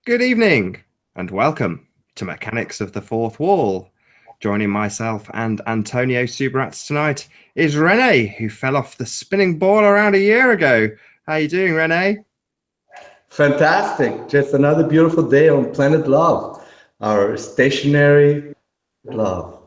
Good evening and welcome to Mechanics of the Fourth Wall. Joining myself and Antonio Subirats tonight is Rene, who fell off the spinning ball around a year ago. How you doing, Rene? Fantastic. Just another beautiful day on Planet Love, our stationary love.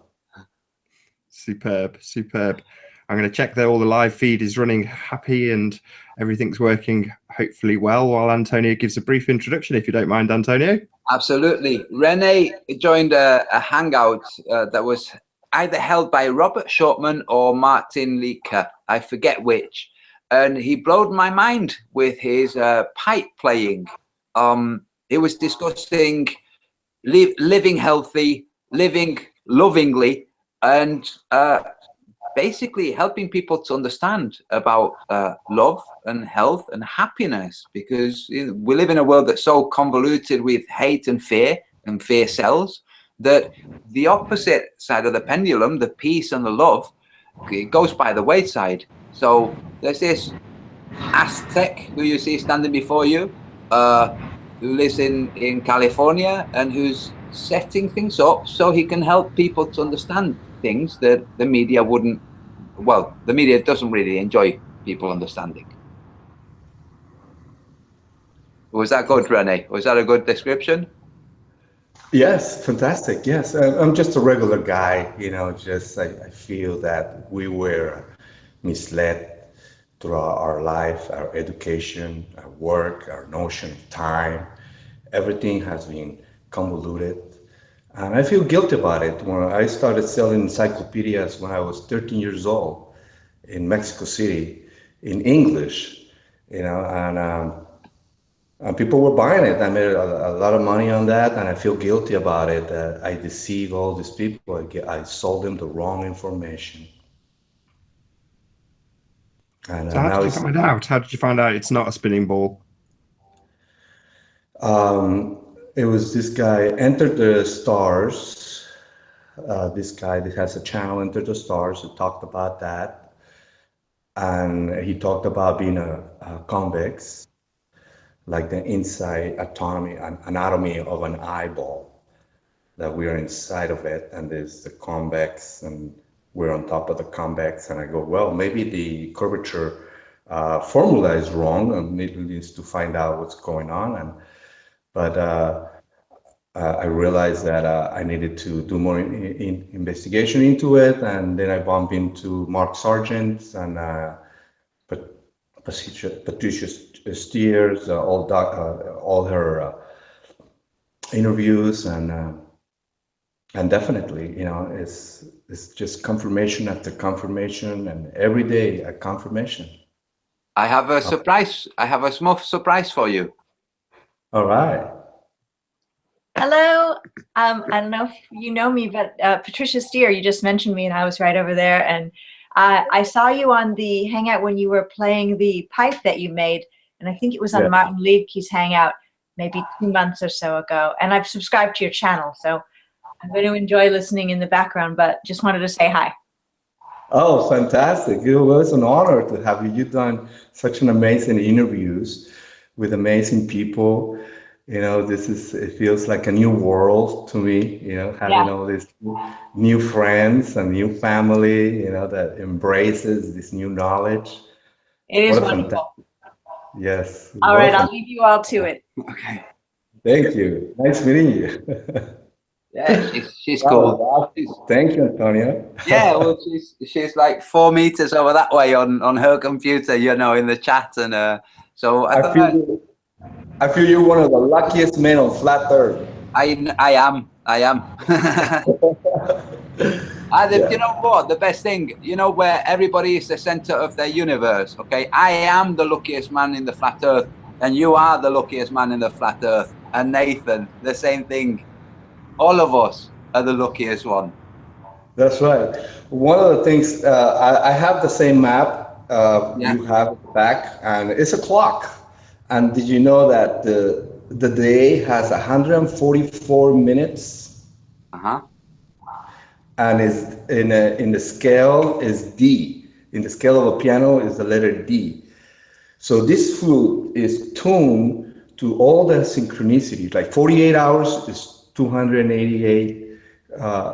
Superb, superb. I'm going to check that all the live feed is running happy and everything's working hopefully well while Antonio gives a brief introduction, if you don't mind, Antonio. Absolutely. Rene joined a hangout that was either held by Robert Shortman or Martin Leaker. I forget which. And he blowed my mind with his pipe playing. He was discussing living healthy, living lovingly, and basically helping people to understand about love and health and happiness, because we live in a world that's so convoluted with hate and fear sells, that the opposite side of the pendulum, the peace and the love, it goes by the wayside. So there's this Aztec who you see standing before you, who lives in California and who's setting things up so he can help people to understand things that the media wouldn't. Well, the media doesn't really enjoy people understanding. Was that good, Rene? Was that a good description? Yes, fantastic. Yes, I'm just a regular guy. I feel that we were misled throughout our life, our education, our work, our notion of time. Everything has been convoluted. And I feel guilty about it. When I started selling encyclopedias when I was 13 years old in Mexico City in English, and people were buying it. I made a lot of money on that, and I feel guilty about it, that I deceive all these people. I sold them the wrong information. And So how now did you it's find out? How did you find out it's not a spinning ball? it was this guy, Enter the Stars. This guy that has a channel, Enter the Stars, who talked about that. And he talked about being a convex, like the inside anatomy of an eyeball, that we are inside of it, and there's the convex, and we're on top of the convex. And I go, well, maybe the curvature formula is wrong, and needs to find out what's going on. But I realized that I needed to do more investigation into it, and then I bumped into Mark Sargent and Patricia Steers, all her interviews, and definitely, it's just confirmation after confirmation, and every day a confirmation. I have a surprise. I have a small surprise for you. All right. Hello. I don't know if you know me, but Patricia Steer, you just mentioned me, and I was right over there. And I saw you on the Hangout when you were playing the pipe that you made, and I think it was on Martin Liedke's Hangout maybe 2 months or so ago. And I've subscribed to your channel, so I'm going to enjoy listening in the background, but just wanted to say hi. Oh, fantastic. It was an honor to have you. You've done such an amazing interviews with amazing people. It feels like a new world to me, having all these new friends and new family, that embraces this new knowledge. It is wonderful. Yes. All right, I'll leave you all to it. Okay. Thank you. Nice meeting you. Yeah, she's cool. Thank you, Antonio. Yeah, well, she's like 4 meters over that way on her computer, in the chat, and so I feel you're one of the luckiest men on flat Earth. I am. You know what? The best thing, where everybody is the center of their universe. Okay, I am the luckiest man in the flat Earth, and you are the luckiest man in the flat Earth. And Nathan, the same thing. All of us are the luckiest one. That's right. One of the things, I have the same map you have back, and it's a clock. And did you know that the day has 144 minutes? And is in the scale is D. In the scale of a piano is the letter D. So this flute is tuned to all the synchronicity. Like 48 hours is 288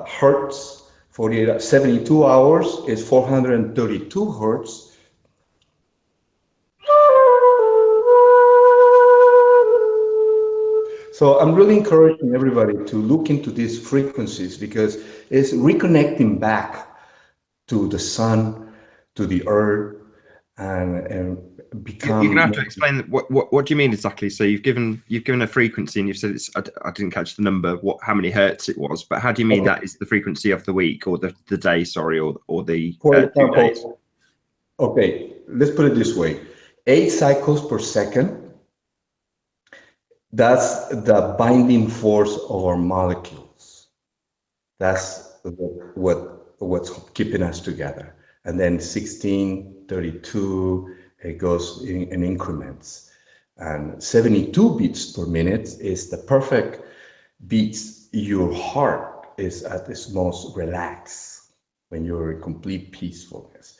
hertz. 72 hours is 432 hertz. So I'm really encouraging everybody to look into these frequencies because it's reconnecting back to the sun, to the earth, and become. You're gonna have to explain what do you mean exactly. So you've given a frequency and you've said it's. I didn't catch the number. How many hertz it was? But how do you mean that is the frequency of the week or the day? Sorry, or the For 2 days? example, okay, let's put it this way: 8 cycles per second. That's the binding force of our molecules. That's what's keeping us together. And then 16, 32, it goes in increments. And 72 beats per minute is the perfect beats. Your heart is at its most relaxed when you're in complete peacefulness.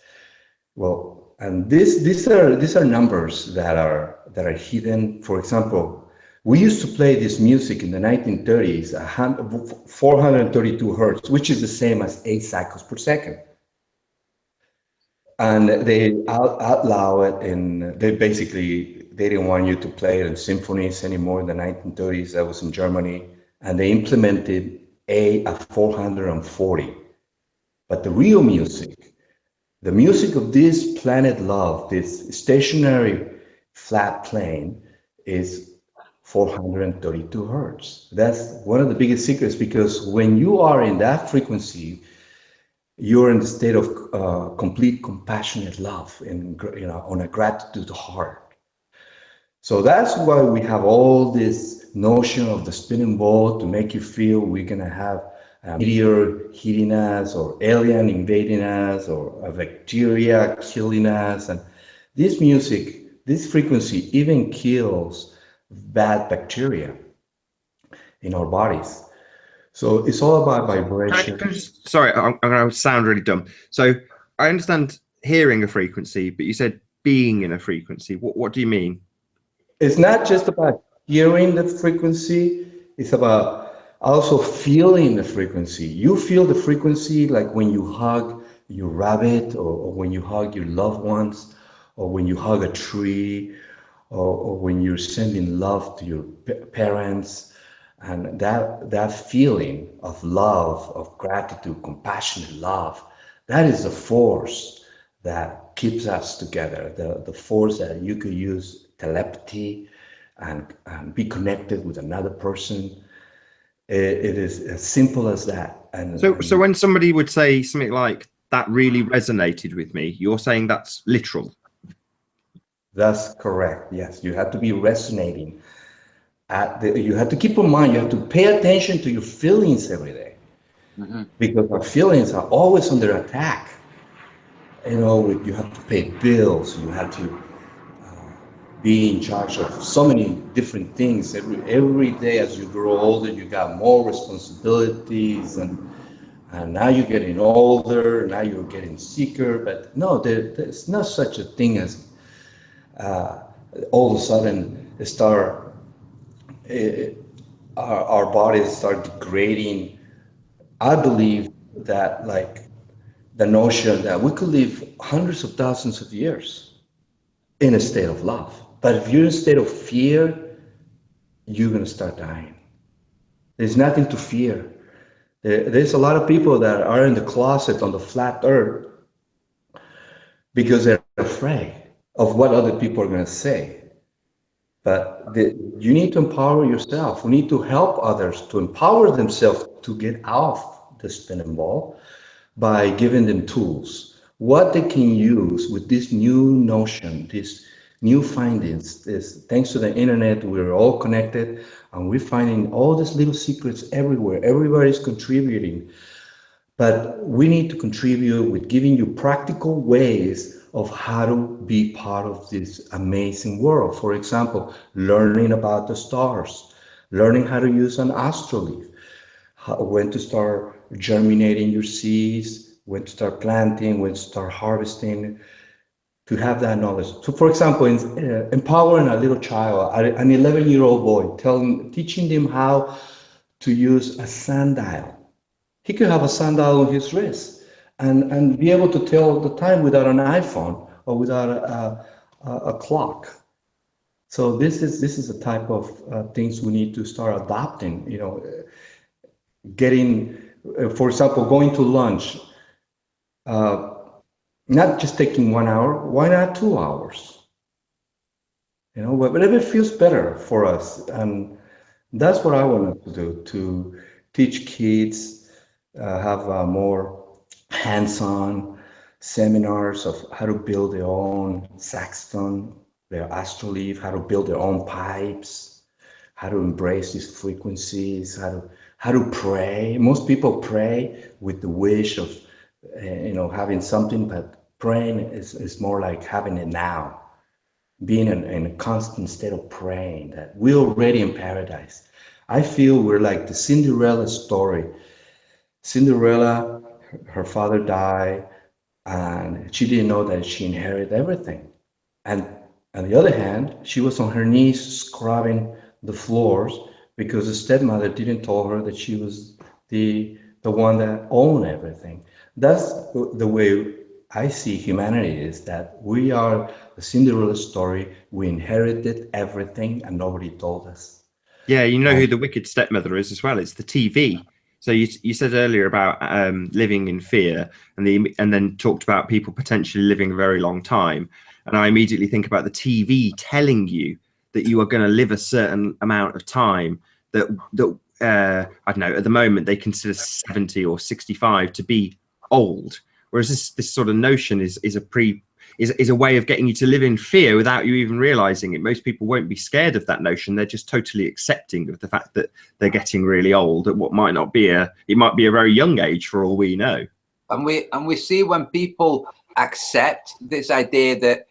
Well, and these are numbers that are hidden. For example, we used to play this music in the 1930s, 432 hertz, which is the same as 8 cycles per second. And they outlaw it, and they didn't want you to play it in symphonies anymore in the 1930s. That was in Germany, and they implemented A at 440. But the real music, the music of this planet love, this stationary flat plane, is 432 hertz. That's one of the biggest secrets, because when you are in that frequency, you're in the state of complete compassionate love and on a gratitude heart. So that's why we have all this notion of the spinning ball to make you feel we're gonna have a meteor hitting us, or alien invading us, or a bacteria killing us. And this music, this frequency even kills bad bacteria in our bodies. So it's all about vibration. Sorry, I'm going to sound really dumb. So I understand hearing a frequency, but you said being in a frequency. What do you mean? It's not just about hearing the frequency, it's about also feeling the frequency. You feel the frequency like when you hug your rabbit, or when you hug your loved ones, or when you hug a tree, or when you're sending love to your parents. And that feeling of love, of gratitude, compassionate love, that is the force that keeps us together, the force that you could use telepathy and be connected with another person. It is as simple as that. And so when somebody would say something like, that really resonated with me, you're saying that's literal? That's correct. Yes, you have to be resonating. You have to keep in mind, you have to pay attention to your feelings every day. Mm-hmm. Because our feelings are always under attack. You have to pay bills, you have to be in charge of so many different things. Every day as you grow older, you got more responsibilities, and now you're getting older, now you're getting sicker. But no, there's not such a thing as all of a sudden our bodies start degrading. I believe that, like, the notion that we could live hundreds of thousands of years in a state of love. But if you're in a state of fear, you're going to start dying. There's nothing to fear. There's a lot of people that are in the closet on the flat earth because they're afraid of what other people are going to say. But you need to empower yourself. We need to help others to empower themselves to get off the spinning ball by giving them tools, what they can use with this new notion, this new findings. Thanks to the internet, we're all connected, and we're finding all these little secrets everywhere. Everybody's contributing. But we need to contribute with giving you practical ways of how to be part of this amazing world. For example, learning about the stars, learning how to use an astrolabe, when to start germinating your seeds, when to start planting, when to start harvesting. to have that knowledge. So, for example, empowering a little child, an 11-year-old boy, teaching them how to use a sundial. He could have a sundial on his wrist and be able to tell the time without an iPhone or without a clock. So this is the type of things we need to start adopting. You know, getting, for example, going to lunch. Not just taking 1 hour, why not 2 hours? You know, whatever feels better for us. And that's what I wanted to do, to teach kids, have more hands-on seminars of how to build their own saxophone, their astrolabe, how to build their own pipes, how to embrace these frequencies, how to pray. Most people pray with the wish of having something, but praying is more like having it now, being in a constant state of praying that we're already in paradise. I feel we're like the Cinderella story. Cinderella, her father died, and she didn't know that she inherited everything. And on the other hand, she was on her knees scrubbing the floors because the stepmother didn't tell her that she was the one that owned everything. That's the way I see humanity, is that we are the Cinderella story. We inherited everything and nobody told us. Yeah, you know who the wicked stepmother is as well. It's the TV. So you said earlier about living in fear, and then talked about people potentially living a very long time. And I immediately think about the TV telling you that you are going to live a certain amount of time that I don't know, at the moment they consider 70 or 65 to be old. Whereas this sort of notion is a way of getting you to live in fear without you even realizing it. Most people won't be scared of that notion. They're just totally accepting of the fact that they're getting really old at what might not be it might be a very young age for all we know. And we see when people accept this idea that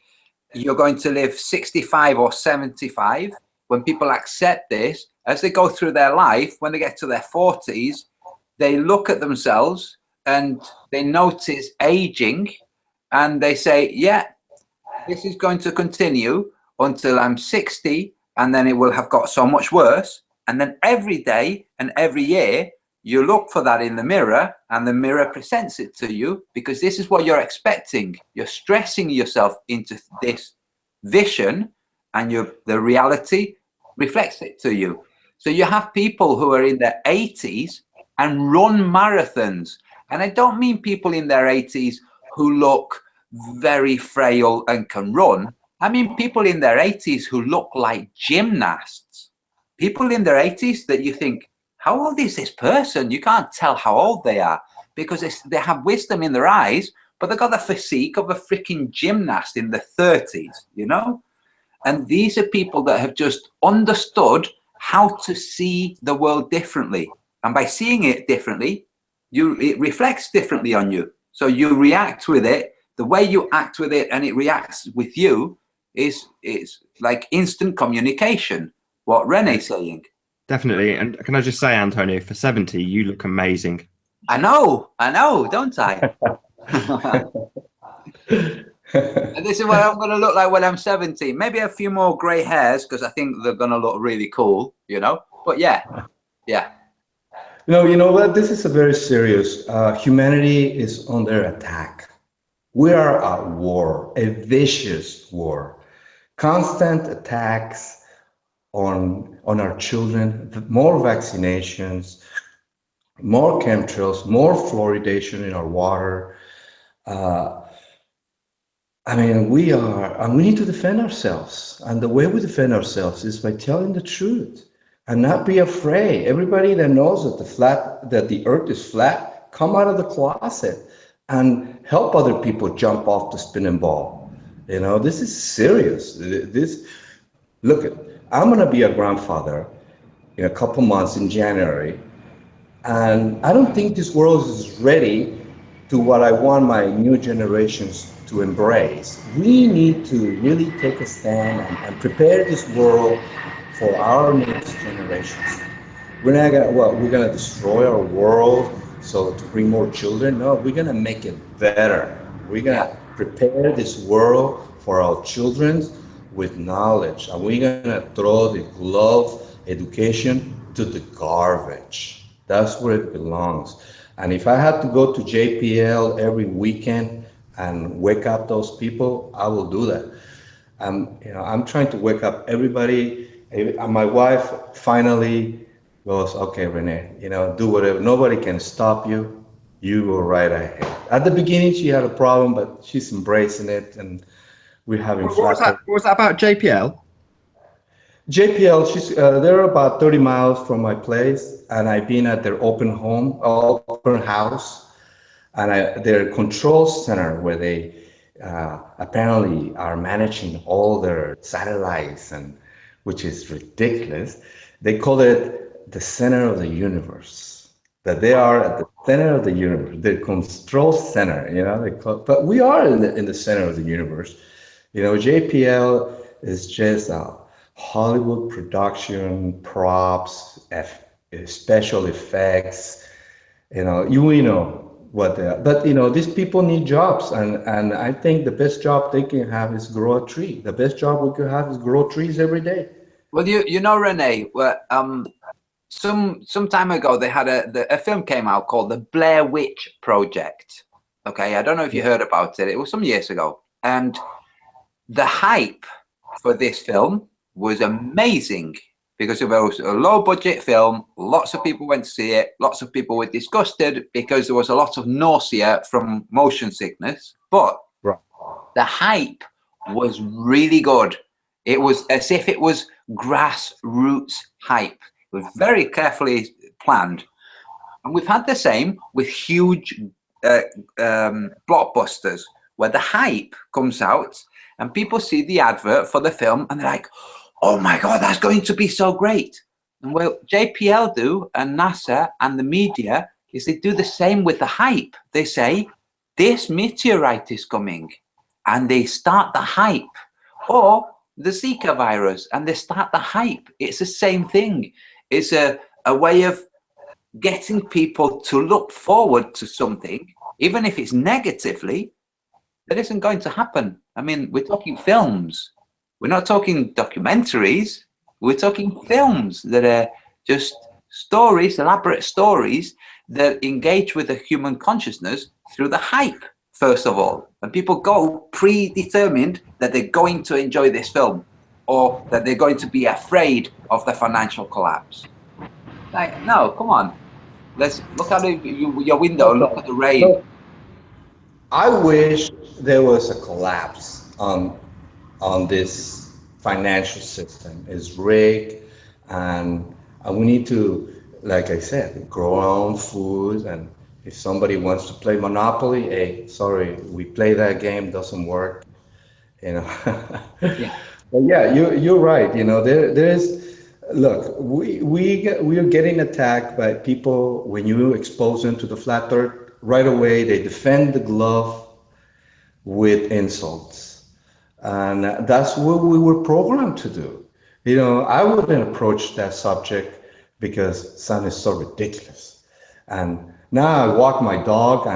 you're going to live 65 or 75, when people accept this, as they go through their life, when they get to their 40s, they look at themselves and they notice aging, and they say, yeah, this is going to continue until I'm 60, and then it will have got so much worse. And then every day and every year, you look for that in the mirror, and the mirror presents it to you, because this is what you're expecting. You're stressing yourself into this vision, and the reality reflects it to you. So you have people who are in their 80s and run marathons. And I don't mean people in their 80s who look very frail and can run. I mean people in their 80s who look like gymnasts. People in their 80s that you think, how old is this person? You can't tell how old they are, because they have wisdom in their eyes, but they've got the physique of a freaking gymnast in the 30s, you know? And these are people that have just understood how to see the world differently. And by seeing it differently, it reflects differently on you. So you react with it. The way you act with it and it reacts with you is like instant communication, what Rene's saying. Definitely. And can I just say, Antonio, for 70, you look amazing. I know, don't I? And this is what I'm going to look like when I'm 70. Maybe a few more grey hairs, because I think they're going to look really cool, you know? But yeah. You know what? This is a very serious. Humanity is under attack. We are at war, a vicious war. Constant attacks on our children, more vaccinations, more chemtrails, more fluoridation in our water. We need to defend ourselves. And the way we defend ourselves is by telling the truth and not be afraid. Everybody that knows that the earth is flat, come out of the closet and help other people jump off the spinning ball. You know, this is serious. I'm going to be a grandfather in a couple months in January. And I don't think this world is ready to what I want my new generations to embrace. We need to really take a stand and prepare this world for our next generations. We're gonna destroy our world so to bring more children? No, we're gonna make it better. We're gonna prepare this world for our children with knowledge, and we're gonna throw the glove education to the garbage. That's where it belongs. And if I had to go to JPL every weekend and wake up those people, I will do that. I'm trying to wake up everybody. And my wife finally goes, okay, Renee, do whatever. Nobody can stop you. You go right ahead. At the beginning, she had a problem, but she's embracing it, and we're having flat. What was that about JPL? JPL, they're about 30 miles from my place, and I've been at their open house, and their control center where they apparently are managing all their satellites, and which is ridiculous. They call it the center of the universe. That they are at the center of the universe, the control center. But we are in the center of the universe. JPL is just a Hollywood production, props, special effects. You know what they are. But these people need jobs, and I think the best job they can have is grow a tree. The best job we could have is grow trees every day. Well, Renee, some time ago they had a film came out called The Blair Witch Project. Okay, I don't know if you heard about it. It was some years ago, and the hype for this film was amazing because it was a low budget film. Lots of people went to see it. Lots of people were disgusted because there was a lot of nausea from motion sickness. But the hype was really good. It was as if it was grassroots hype. It was very carefully planned. And we've had the same with huge blockbusters where the hype comes out and people see the advert for the film and they're like, oh my God, that's going to be so great. And what JPL do, and NASA and the media, is they do the same with the hype. They say, this meteorite is coming, and they start the hype. Or the Zika virus, and they start the hype. It's the same thing. It's a way of getting people to look forward to something, even if it's negatively, that isn't going to happen. I mean, we're talking films. We're not talking documentaries. We're talking films that are just stories, elaborate stories that engage with the human consciousness through the hype, first of all. And people go predetermined that they're going to enjoy this film or that they're going to be afraid of the financial collapse. Like, no, come on. Let's look out your window and look at the rain. I wish there was a collapse on this financial system. It's rigged, and we need to, like I said, grow our own food. And if somebody wants to play Monopoly, hey, sorry, we play that game, doesn't work. Yeah. But yeah, you're right. There is. Look, we are getting attacked by people when you expose them to the flat earth. Right away, they defend the glove with insults. And that's what we were programmed to do. I wouldn't approach that subject because sun is so ridiculous. And now I walk my dog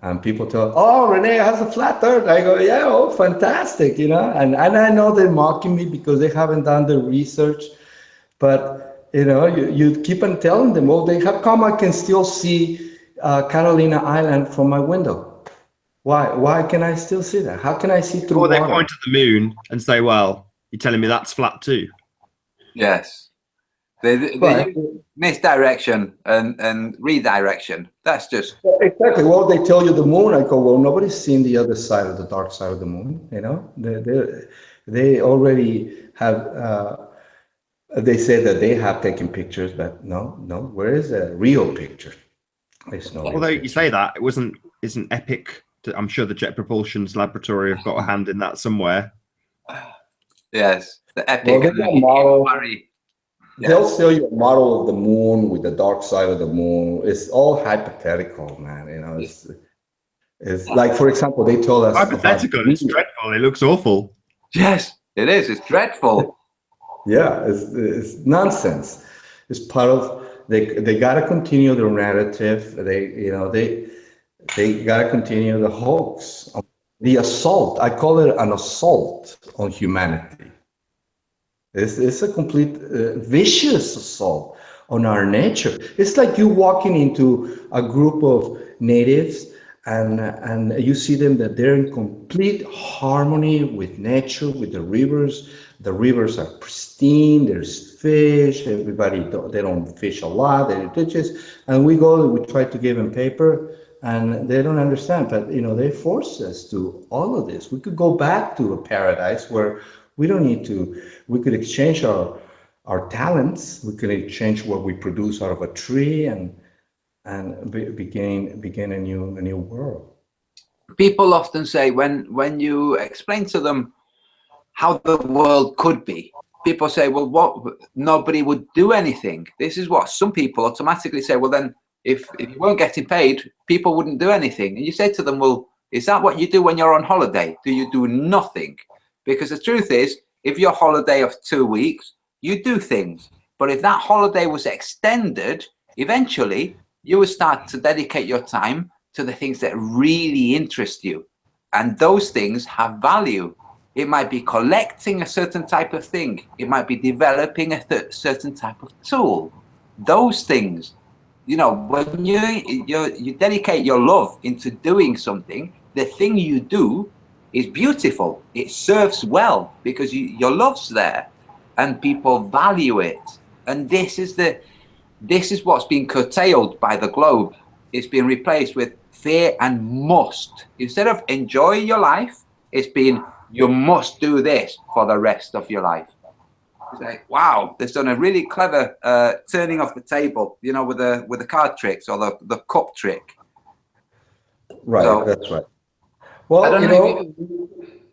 and people tell, oh, Renee has a flat earth. I go, yeah, oh, fantastic, And I know they're mocking me because they haven't done the research. But, you keep on telling them, well, how come I can still see Catalina Island from my window? Why can I still see that? How can I see through water? Or they point at the moon and say, well, you're telling me that's flat too. Yes. They use misdirection and redirection. That's just... Exactly. Well, they tell you the moon. I go, well, nobody's seen the other side of the dark side of the moon. They already have... they say that they have taken pictures, but no. Where is a real picture? There's no. Although you say that, isn't Epic? I'm sure the Jet Propulsion's laboratory have got a hand in that somewhere. Yes, the Epic. Well, they'll sell you a model of the moon with the dark side of the moon. It's all hypothetical, man. It's like, for example, they told us hypothetical. It's dreadful. It looks awful. Yes, it is. It's dreadful. Yeah, it's nonsense. It's part of they got to continue their narrative. They got to continue the hoax. the assault. I call it an assault on humanity. It's a complete vicious assault on our nature. It's like you walking into a group of natives and you see them that they're in complete harmony with nature, with the rivers. The rivers are pristine. There's fish. Everybody they don't fish a lot. They just and we go. We try to give them paper, and they don't understand. But they force us to all of this. We could go back to a paradise where we don't need to. We could exchange our talents. We could exchange what we produce out of a tree and begin a new world. People often say when you explain to them how the world could be, people say, well, nobody would do anything. This is what some people automatically say. Well, then if you weren't getting paid, people wouldn't do anything. And you say to them, well, is that what you do when you're on holiday? Do you do nothing? Because the truth is, if your holiday of 2 weeks, you do things. But if that holiday was extended, eventually you would start to dedicate your time to the things that really interest you. And those things have value. It might be collecting a certain type of thing. It might be developing a certain type of tool. Those things, when you dedicate your love into doing something, the thing you do is beautiful. It serves well because your love's there and people value it. And this is what's been curtailed by the globe. It's been replaced with fear and must. Instead of enjoy your life, it's been you must do this for the rest of your life. It's like, wow, they've done a really clever turning off the table, with the card tricks or the cup trick. Right, so, that's right. Well,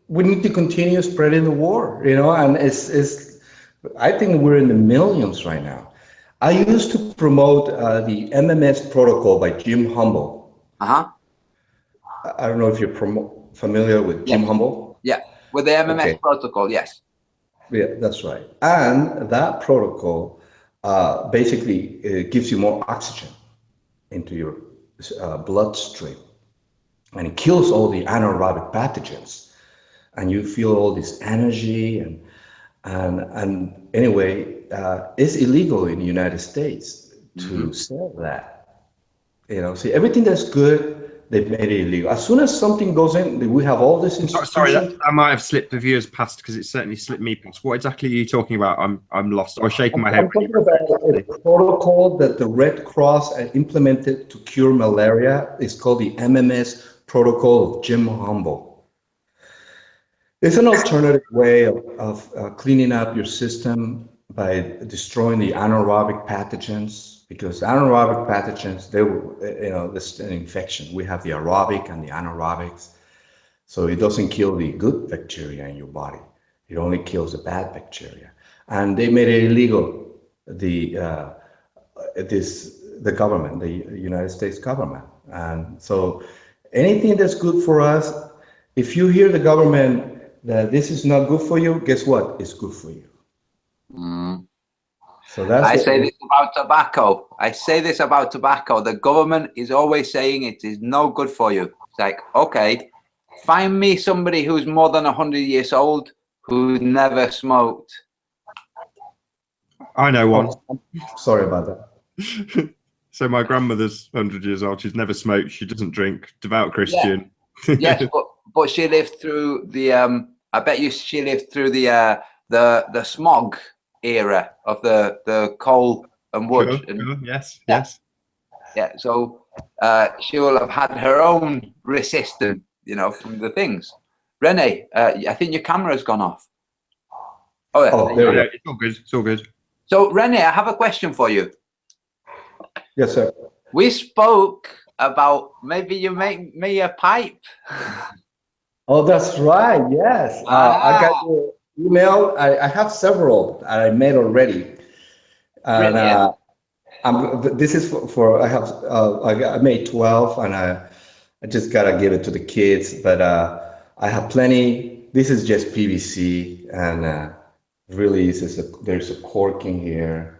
we need to continue spreading the war, and it's. I think we're in the millions right now. I used to promote the MMS protocol by Jim Humble. Uh-huh. I don't know if you're familiar with Jim Humble. Yeah, with the MMS protocol, yes. Yeah, that's right. And that protocol basically gives you more oxygen into your bloodstream. And it kills all the anaerobic pathogens. And you feel all this energy and anyway, it's illegal in the United States to sell that. See, everything that's good, they've made it illegal. As soon as something goes in, we have all this institution. Sorry, that might have slipped the viewers past because it certainly slipped me past. What exactly are you talking about? I'm lost. I was shaking my head. I'm talking about a protocol that the Red Cross implemented to cure malaria. It's called the MMS protocol of Jim Humble. It's an alternative way of cleaning up your system by destroying the anaerobic pathogens, because anaerobic pathogens, this is an infection. We have the aerobic and the anaerobics. So it doesn't kill the good bacteria in your body. It only kills the bad bacteria. And they made it illegal, the government, the United States government. And so anything that's good for us, if you hear the government that this is not good for you, guess what? It's good for you. So that's. I say this about tobacco. The government is always saying it is no good for you. It's like, okay, find me somebody who's more than 100 years old who never smoked. I know one. Sorry about that. So my grandmother's 100 years old. She's never smoked. She doesn't drink. Devout Christian. Yeah. Yes, but she lived through the. I bet you she lived through the smog era of the coal and wood. Sure, sure. Yes. Yeah. So she will have had her own resistance, from the things. Rene, I think your camera's gone off. Oh, yeah. Oh, there we go. It's all good. It's all good. So, Rene, I have a question for you. Yes, sir. We spoke about maybe you make me a pipe. Oh, that's right. Yes. I got your email. I have several I made already. And this is for I made 12 and I just got to give it to the kids. But I have plenty. This is just PVC and really there's a cork in here.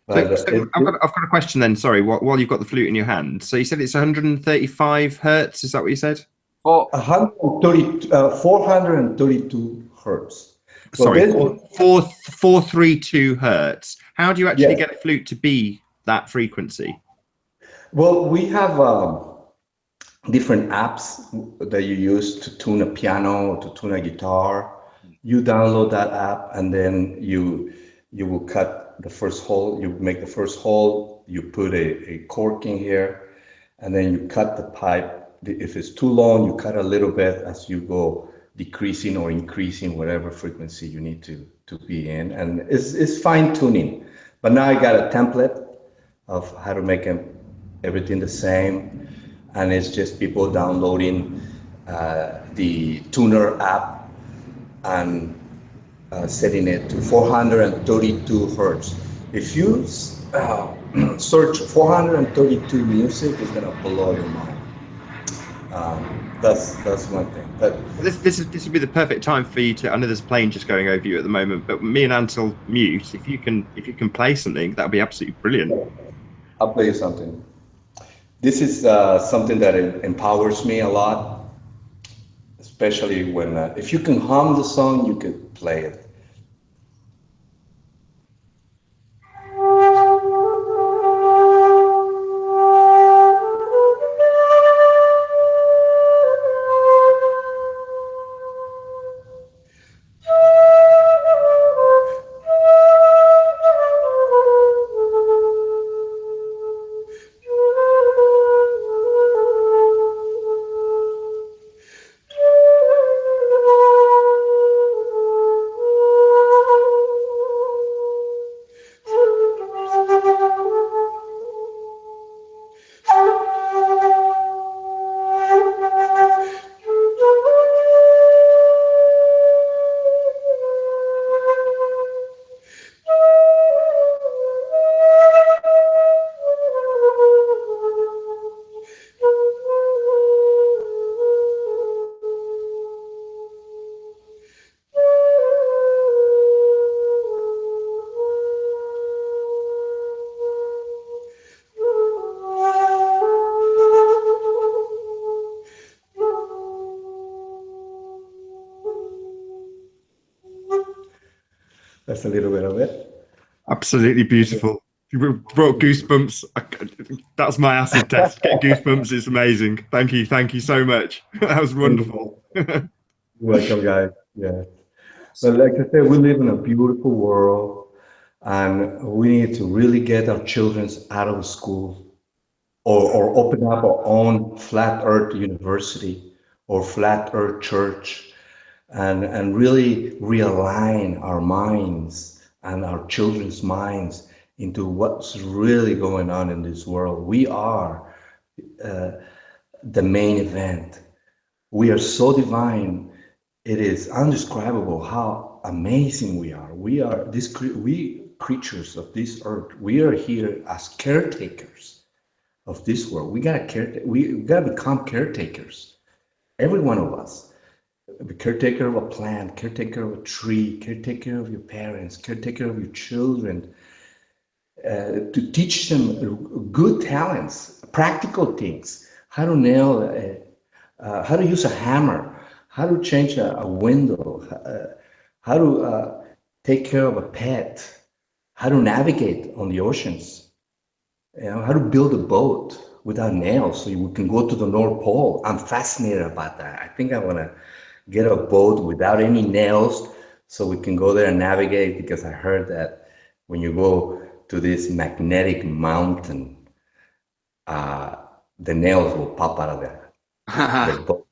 But so I've got a question then. Sorry, while you've got the flute in your hand. So you said it's 135 hertz. Is that what you said? Four. 432 hertz. Well, Sorry, this, 432 hertz. How do you actually yes. get a flute to be that frequency? Well, we have different apps that you use to tune a piano, to tune a guitar. You download that app, and then you will cut the first hole. You make the first hole. You put a cork in here, and then you cut the pipe. If it's too long, you cut a little bit as you go decreasing or increasing whatever frequency you need to be in, and it's fine tuning. But now I got a template of how to make everything the same, and it's just people downloading the tuner app and setting it to 432 hertz. If you search 432 music, it's gonna blow your mind. That's one thing. But This would be the perfect time for you to. I know there's a plane just going over you at the moment, but me and Ansel mute. If you can play something, that would be absolutely brilliant. I'll play you something. This is something that empowers me a lot, especially when if you can hum the song, you could play it. That's a little bit of it. Absolutely beautiful. You brought goosebumps. That's my acid test. Get goosebumps. It's amazing. Thank you so much. That was wonderful. You're welcome, guys. Yeah. But like I said, we live in a beautiful world, and we need to really get our children out of school, or open up our own flat earth university or flat earth church, and really realign our minds and our children's minds into what's really going on in this world. We are the main event. We are so divine. It is undescribable how amazing we are. We are we creatures of this earth. We are here as caretakers of this world. We gotta become caretakers. Every one of us. Be caretaker of a plant, caretaker of a tree, caretaker of your parents, caretaker of your children, to teach them good talents, practical things, how to nail, how to use a hammer, how to change a window, how to take care of a pet, how to navigate on the oceans, how to build a boat without nails so we can go to the North Pole. I'm fascinated about that. I think I want to get a boat without any nails so we can go there and navigate, because I heard that when you go to this magnetic mountain, the nails will pop out of the boat.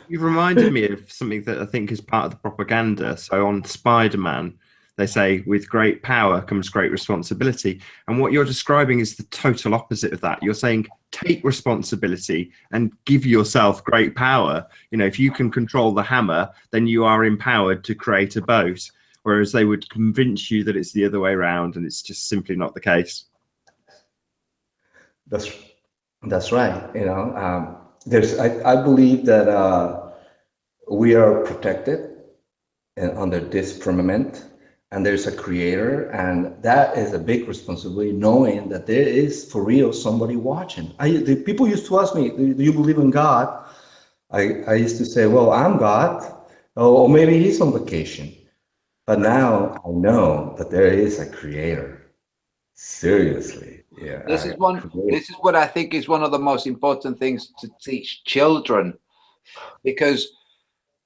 You've reminded me of something that I think is part of the propaganda. So on Spider-Man, they say with great power comes great responsibility. And what you're describing is the total opposite of that. You're saying take responsibility and give yourself great power. You know, if you can control the hammer, then you are empowered to create a boat. Whereas they would convince you that it's the other way around, and it's just simply not the case. That's right. You know, I believe that we are protected under this firmament, and there's a creator, and that is a big responsibility, knowing that there is for real somebody watching. The people used to ask me, do you believe in God? I used to say, well, I'm God, or maybe he's on vacation. But now I know that there is a creator. Seriously, This is yeah, a one. creator. This is what I think is one of the most important things to teach children, because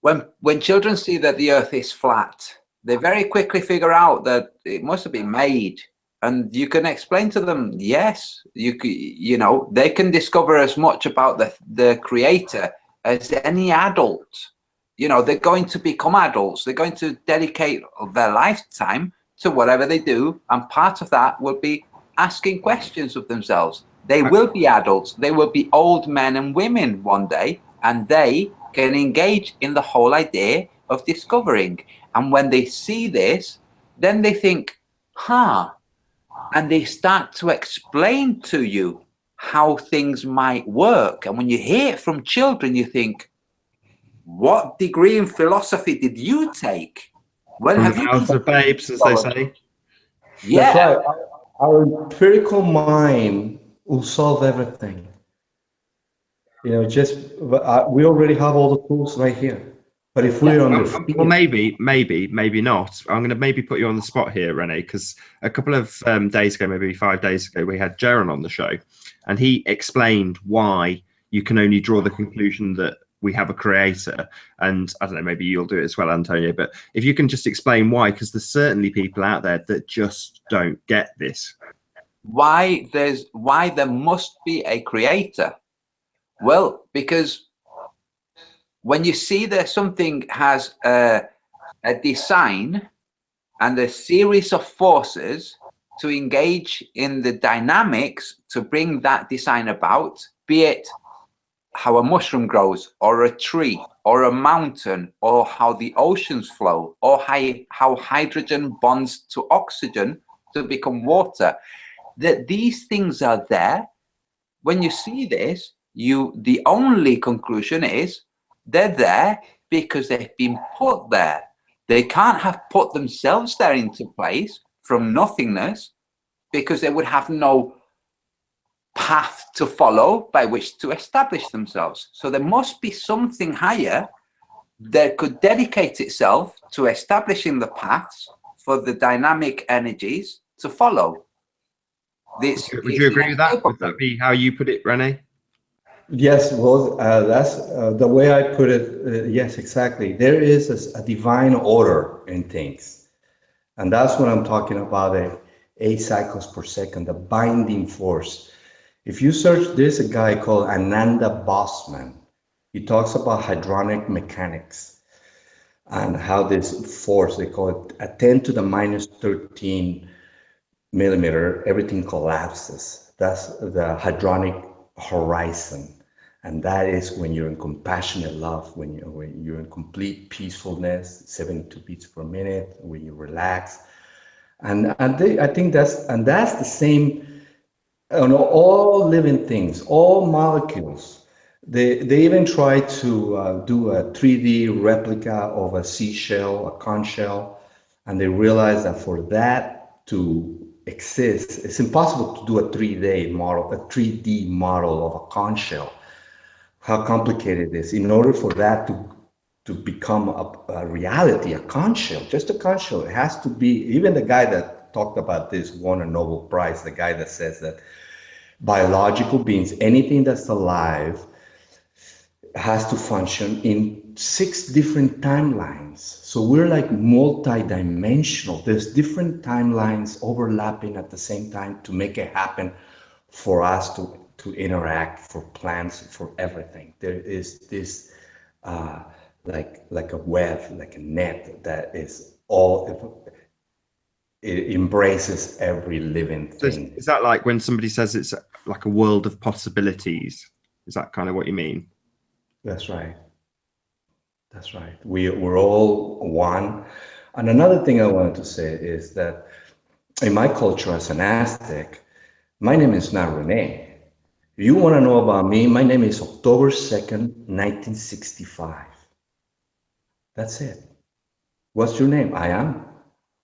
when children see that the Earth is flat, they very quickly figure out that it must have been made. And you can explain to them, yes, you know, they can discover as much about the creator as any adult. You know, they're going to become adults. They're going to dedicate their lifetime to whatever they do. And part of that will be asking questions of themselves. They will be adults. They will be old men and women one day, and they can engage in the whole idea of discovering. And when they see this, then they think, huh, and they start to explain to you how things might work. And when you hear it from children, you think, what degree in philosophy did you take? When From have the you been mouths of babes, as they say. That's Yeah, right. Our empirical mind will solve everything. You know, just we already have all the tools right here. But if yeah. we're under Well, fear, maybe not. I'm going to maybe put you on the spot here, Rene, because a couple of days ago, maybe 5 days ago, we had Jaron on the show, and he explained why you can only draw the conclusion that we have a creator. And I don't know, maybe you'll do it as well, Antonio. But if you can just explain why, because there's certainly people out there that just don't get this. Why there must be a creator? Well, because when you see that something has a design and a series of forces to engage in the dynamics to bring that design about, be it how a mushroom grows, or a tree, or a mountain, or how the oceans flow, or how hydrogen bonds to oxygen to become water, that these things are there. When you see this, the only conclusion is they're there because they've been put there. They can't have put themselves there into place from nothingness, because they would have no path to follow by which to establish themselves. So there must be something higher that could dedicate itself to establishing the paths for the dynamic energies to follow. Would you agree with that? Would that be how you put it, Rene? yes, well, that's the way I put it. Yes, exactly. There is a divine order in things. And that's what I'm talking about, 8 cycles per second, the binding force. If you search, there's a guy called Ananda Bosman. He talks about hadronic mechanics and how this force, they call it a 10 to the minus 13 millimeter, everything collapses. That's the hadronic horizon. And that is when you're in compassionate love, when you're in complete peacefulness, 72 beats per minute, when you relax. I think that's the same on all living things, all molecules. They even try to do a 3D replica of a seashell, a conch shell, and they realize that for that to exist, it's impossible to do a 3D model of a conch shell. How complicated it is. In order for that to become a reality, a conch shell, just a conch shell, it has to be, even the guy that talked about this won a Nobel Prize, the guy that says that biological beings, anything that's alive, has to function in 6 different timelines. So we're like multi-dimensional. There's different timelines overlapping at the same time to make it happen for us to interact, for plants, for everything. There is this like a web, like a net that is all, it embraces every living So thing. is that like when somebody says it's like a world of possibilities? Is that kind of what you mean? That's right. That's right. We're all one. And another thing I wanted to say is that in my culture as an Aztec, my name is not Rene. If you want to know about me, my name is October 2nd, 1965. That's it. What's your name? I am.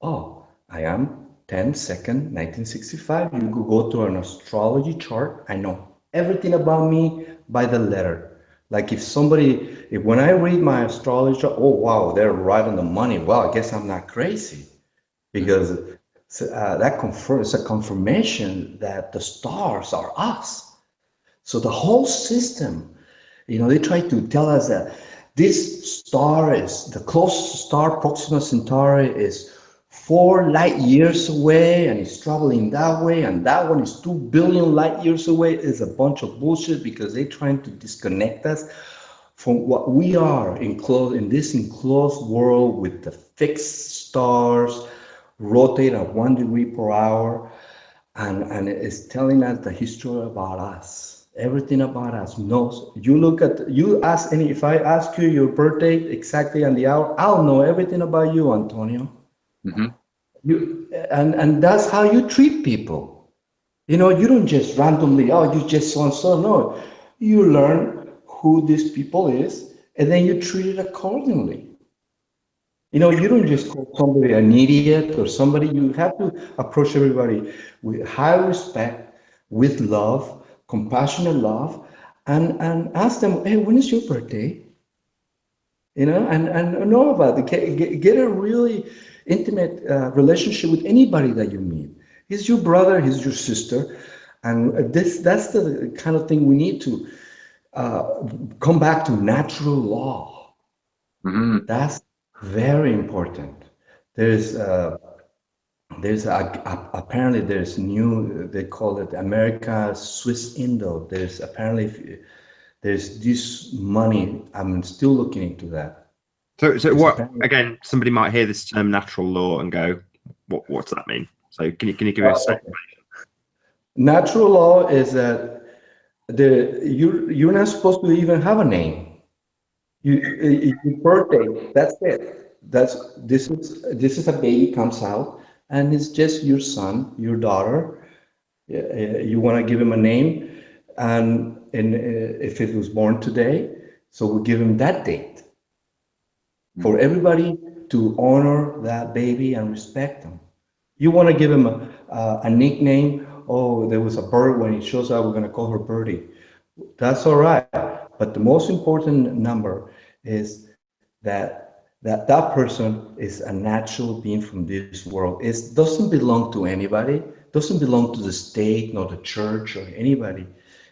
Oh, I am 10/2nd, 1965. You could go to an astrology chart. I know everything about me by the letter. Like if when I read my astrology, oh wow, they're right on the money. Well, I guess I'm not crazy because it's a confirmation that the stars are us. So the whole system, they try to tell us that this star is the closest star, Proxima Centauri, is 4 light years away and it's traveling that way, and that one is 2 billion light years away. Is a bunch of bullshit because they're trying to disconnect us from what we are in this enclosed world with the fixed stars rotate at 1 degree per hour, and it's telling us the history about us, everything about us. No, if I ask you your birthday exactly and the hour, I'll know everything about you, Antonio. Mm-hmm. And that's how you treat people. You don't just randomly, oh, you just so and so. No, you learn who these people is, and then you treat it accordingly. You don't just call somebody an idiot or somebody. You have to approach everybody with high respect, with love, compassionate love, and ask them, hey, when is your birthday? And know about it. Get a really intimate relationship with anybody that you meet. He's your brother, he's your sister. And that's the kind of thing we need to come back to natural law. Mm-hmm. That's very important. There's apparently there's new, they call it America Swiss Indo. There's this money. I'm still looking into that. So what? Again, somebody might hear this term natural law and go, "What's that mean?" So can you give us? Natural law is that you're not supposed to even have a name. Your birthday. That's it. This is a baby comes out, and it's just your son, your daughter. You want to give him a name, and if it was born today, so we give him that date for everybody to honor that baby and respect him. You want to give him a nickname. Oh, there was a bird. When he shows up, we're going to call her Birdie. That's all right. But the most important number is that person is a natural being from this world. It doesn't belong to anybody. Doesn't belong to the state, nor the church, or anybody.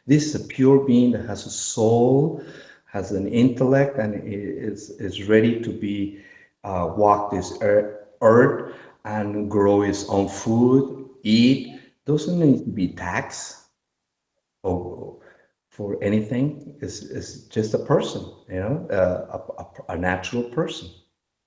This is a pure being that has a soul, has an intellect, and is ready to be walk this earth and grow his own food, eat. Doesn't need to be taxed or for anything. It's just a person, a natural person.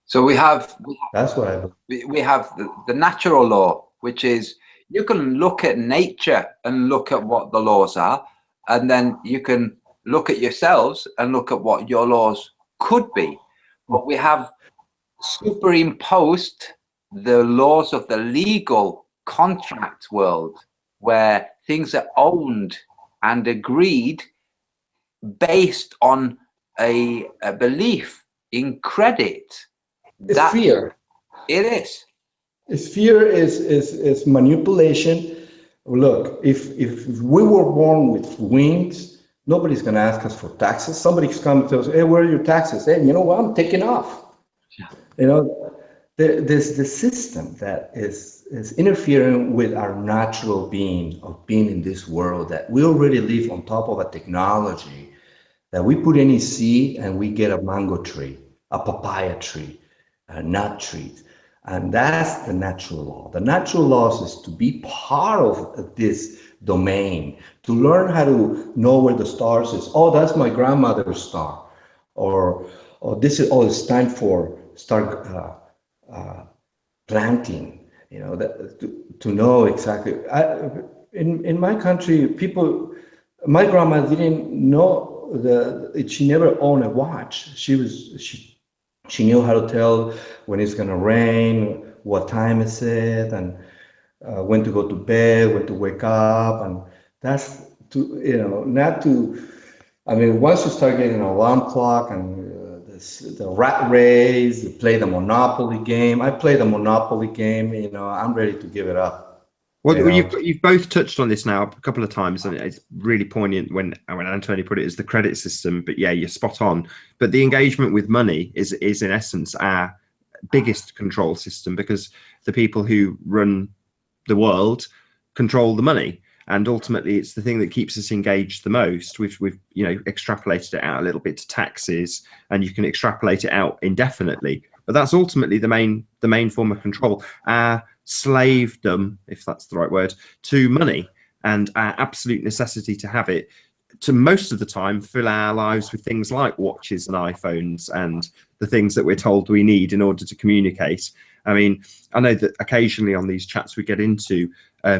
So we have That's what I believe. we have the natural law, which is you can look at nature and look at what the laws are, and then you can look at yourselves and look at what your laws could be. But we have superimposed the laws of the legal contract world, where things are owned and agreed based on a belief in credit. It's fear. It is. It's fear is manipulation. Look, if we were born with wings, nobody's going to ask us for taxes. Somebody's coming to us, hey, where are your taxes? Hey, you know what? I'm taking off. Yeah. There's the system that is interfering with our natural being of being in this world, that we already live on top of a technology that we put any seed and we get a mango tree, a papaya tree, nut trees. And that's the natural law. The natural laws is to be part of this domain, to learn how to know where the stars is. Oh, that's my grandmother's star. Or this is, it's time for start planting, to know exactly. In my country, my grandma didn't know she never owned a watch. She knew how to tell when it's going to rain, what time is it, and when to go to bed, when to wake up. And that's not to, once you start getting an alarm clock and the rat race, you play the Monopoly game. I play the Monopoly game, I'm ready to give it up. Well, you've both touched on this now a couple of times, and it's really poignant when Antonio put it as the credit system. But yeah, you're spot on. But the engagement with money is in essence our biggest control system, because the people who run the world control the money, and ultimately it's the thing that keeps us engaged the most. We've extrapolated it out a little bit to taxes, and you can extrapolate it out indefinitely. But that's ultimately the main form of control. Our slavedom, if that's the right word, to money, and our absolute necessity to have it, to most of the time fill our lives with things like watches and iPhones and the things that we're told we need in order to communicate. I mean, I know that occasionally on these chats we get into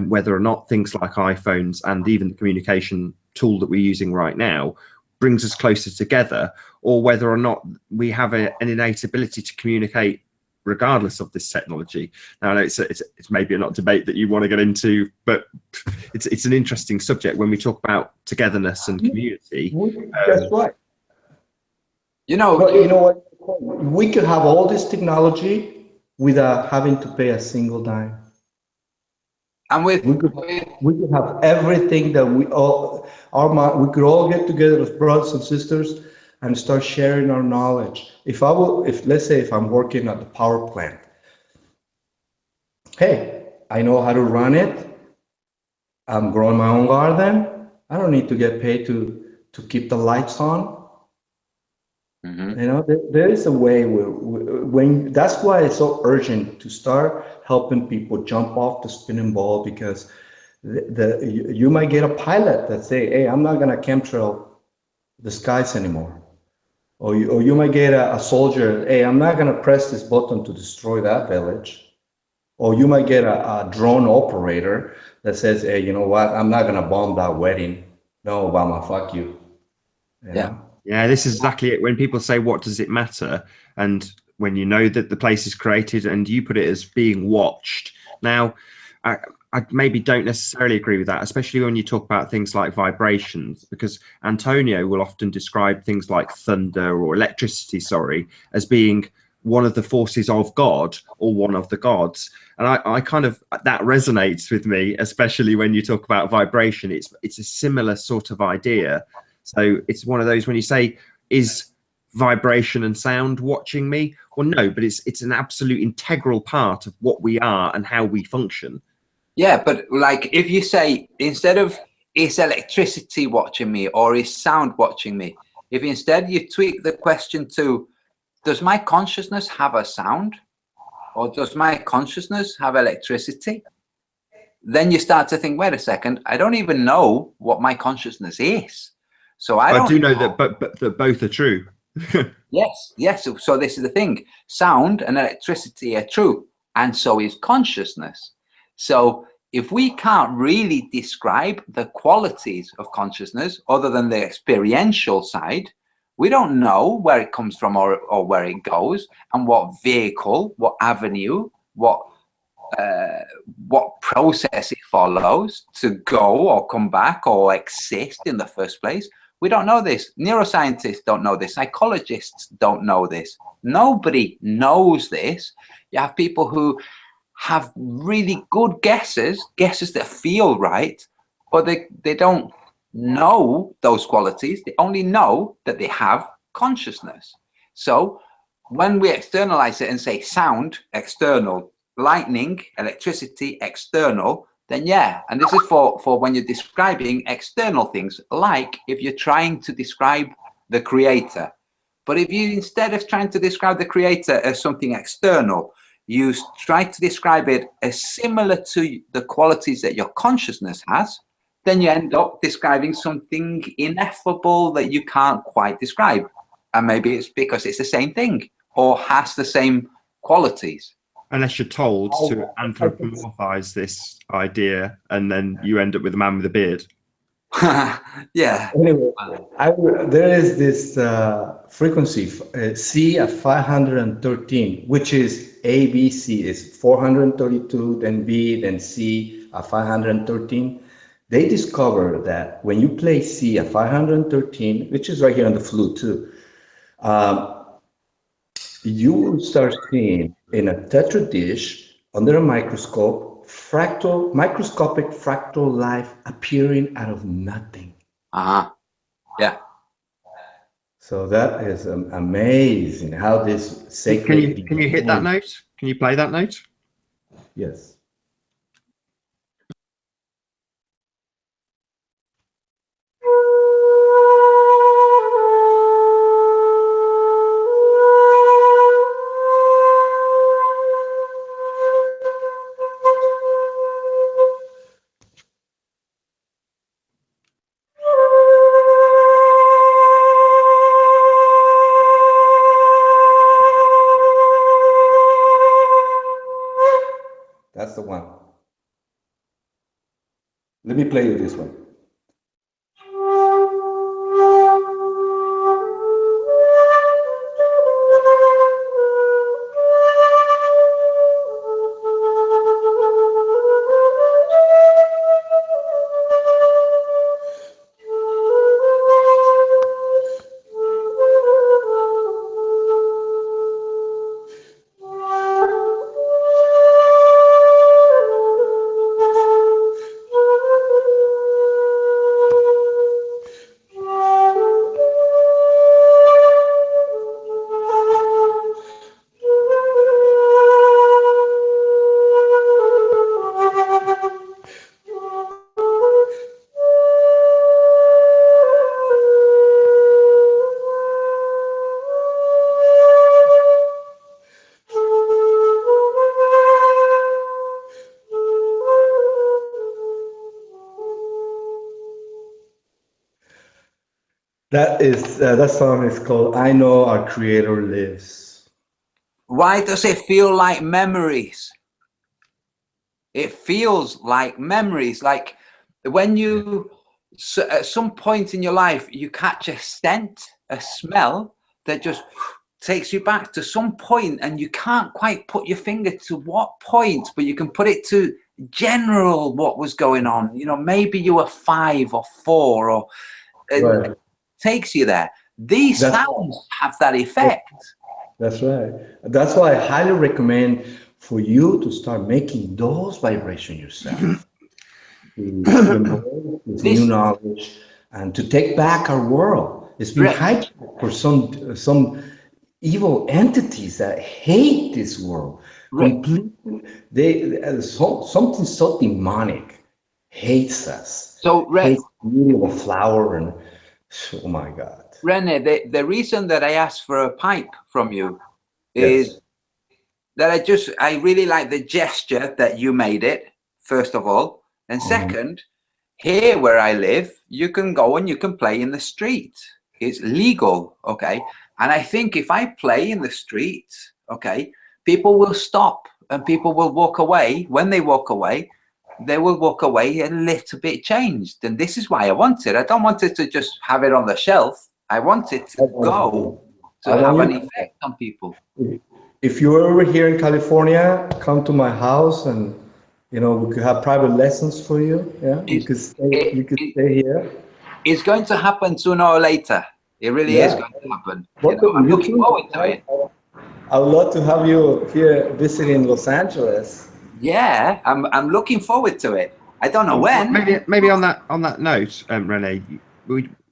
whether or not things like iPhones and even the communication tool that we're using right now brings us closer together, or whether or not we have an innate ability to communicate regardless of this technology. Now, I know it's maybe not a debate that you want to get into, but it's an interesting subject when we talk about togetherness and community. That's right. You know what? We could have all this technology without having to pay a single dime. And we could have everything that we could all get together as brothers and sisters and start sharing our knowledge. If let's say if I'm working at the power plant, hey, I know how to run it. I'm growing my own garden. I don't need to get paid to keep the lights on. Mm-hmm. There is a way when that's why it's so urgent to start helping people jump off the spinning ball, because you might get a pilot that say, hey, I'm not going to chemtrail the skies anymore. Or you might get a soldier, hey, I'm not going to press this button to destroy that village. Or you might get a drone operator that says, hey, you know what, I'm not going to bomb that wedding. No, Obama, fuck you. Yeah, this is exactly it. When people say, what does it matter? And when you know that the place is created and you put it as being watched. Now, I maybe don't necessarily agree with that, especially when you talk about things like vibrations, because Antonio will often describe things like thunder or electricity, as being one of the forces of God or one of the gods. And I kind of, that resonates with me, especially when you talk about vibration. It's a similar sort of idea. So it's one of those, when you say, is vibration and sound watching me? Well, no, but it's an absolute integral part of what we are and how we function. Yeah, but like if you say, instead of is electricity watching me or is sound watching me, if instead you tweak the question to, does my consciousness have a sound, or does my consciousness have electricity? Then you start to think, wait a second, I don't even know what my consciousness is. So I do know that, but that both are true. Yes. So this is the thing: sound and electricity are true, and so is consciousness. So if we can't really describe the qualities of consciousness other than the experiential side, we don't know where it comes from or where it goes, and what vehicle, what avenue, what process it follows to go or come back or exist in the first place. We don't know this. Neuroscientists don't know this. Psychologists don't know this. Nobody knows this. You have people who have really good guesses that feel right, but they don't know those qualities. They only know that they have consciousness. So when we externalize it and say sound, external, lightning, electricity, external, then yeah, and this is for when you're describing external things, like if you're trying to describe the creator. But if you, instead of trying to describe the creator as something external, you try to describe it as similar to the qualities that your consciousness has, then you end up describing something ineffable that you can't quite describe. And maybe it's because it's the same thing or has the same qualities. Unless you're told to anthropomorphize this idea, and then you end up with a man with a beard. Yeah. Anyway, there is this frequency C at 513, which is ABC, is 432, then B, then C at 513. They discovered that when you play C at 513, which is right here on the flute too, you will start seeing in a Tetra dish under a microscope microscopic fractal life appearing out of nothing. Yeah. So that is amazing how this sacred. Can you hit that note? Can you play that note? Yes. That's the one. Let me play you this one. That song is called "I Know Our Creator Lives." Why does it feel like memories? It feels like memories, like when you, at some point in your life, you catch a scent, a smell that just takes you back to some point, and you can't quite put your finger to what point, but you can put it to general what was going on. You know, maybe you were 5 or 4, or Right. it takes you there. These sounds have that effect. That's right. That's why I highly recommend for you to start making those vibrations yourself. To embrace this new knowledge and to take back our world. It's been hijacked for some evil entities that hate this world completely. Something so demonic hates us. So hates the beauty of a flower, and oh my God. Rene, the reason that I asked for a pipe from you is that I really like the gesture that you made it, first of all. And second, here where I live, you can go and you can play in the street. It's legal, okay? And I think if I play in the street, okay, people will stop and people will walk away. When they walk away, they will walk away a little bit changed. And this is why I want it. I don't want it to just have it on the shelf. I want it to go to have an effect on people. If you're over here in California, come to my house, and we could have private lessons for you. Yeah, you could stay here. It's going to happen sooner or later. It really is going to happen. I'm looking forward to it. I would love to have you here visiting Los Angeles. Yeah, I'm looking forward to it. I don't know when. Maybe on that note, Rene,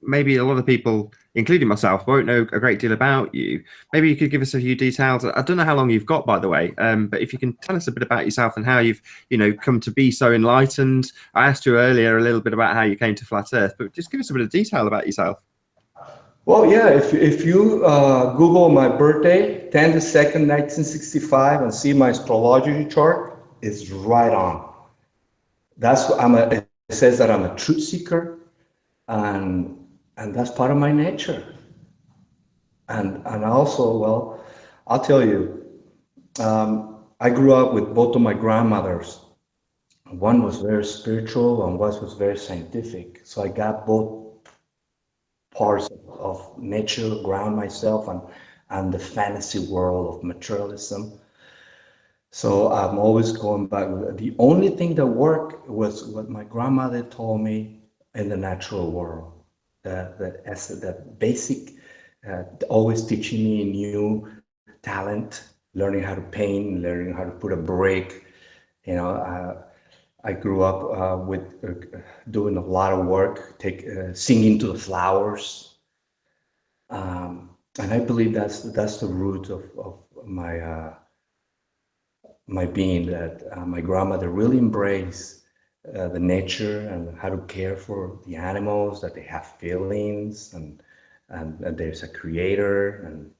maybe a lot of people, including myself, won't know a great deal about you. Maybe you could give us a few details. I don't know how long you've got, by the way, but if you can tell us a bit about yourself and how you've, come to be so enlightened. I asked you earlier a little bit about how you came to Flat Earth, but just give us a bit of detail about yourself. Well, yeah, if you Google my birthday, 10/2, 1965, and see my astrology chart, it's right on. It says that I'm a truth seeker, and that's part of my nature. And also, well, I'll tell you, I grew up with both of my grandmothers. One was very spiritual and one was very scientific. So I got both parts of nature, ground myself, and the fantasy world of materialism. So I'm always going back. The only thing that worked was what my grandmother told me in the natural world. That basic, always teaching me new talent, learning how to paint, learning how to put a brick, I grew up with doing a lot of work, singing to the flowers, and I believe that's the root of my being. That my grandmother really embraced the nature and how to care for the animals, that they have feelings, and there's a creator, and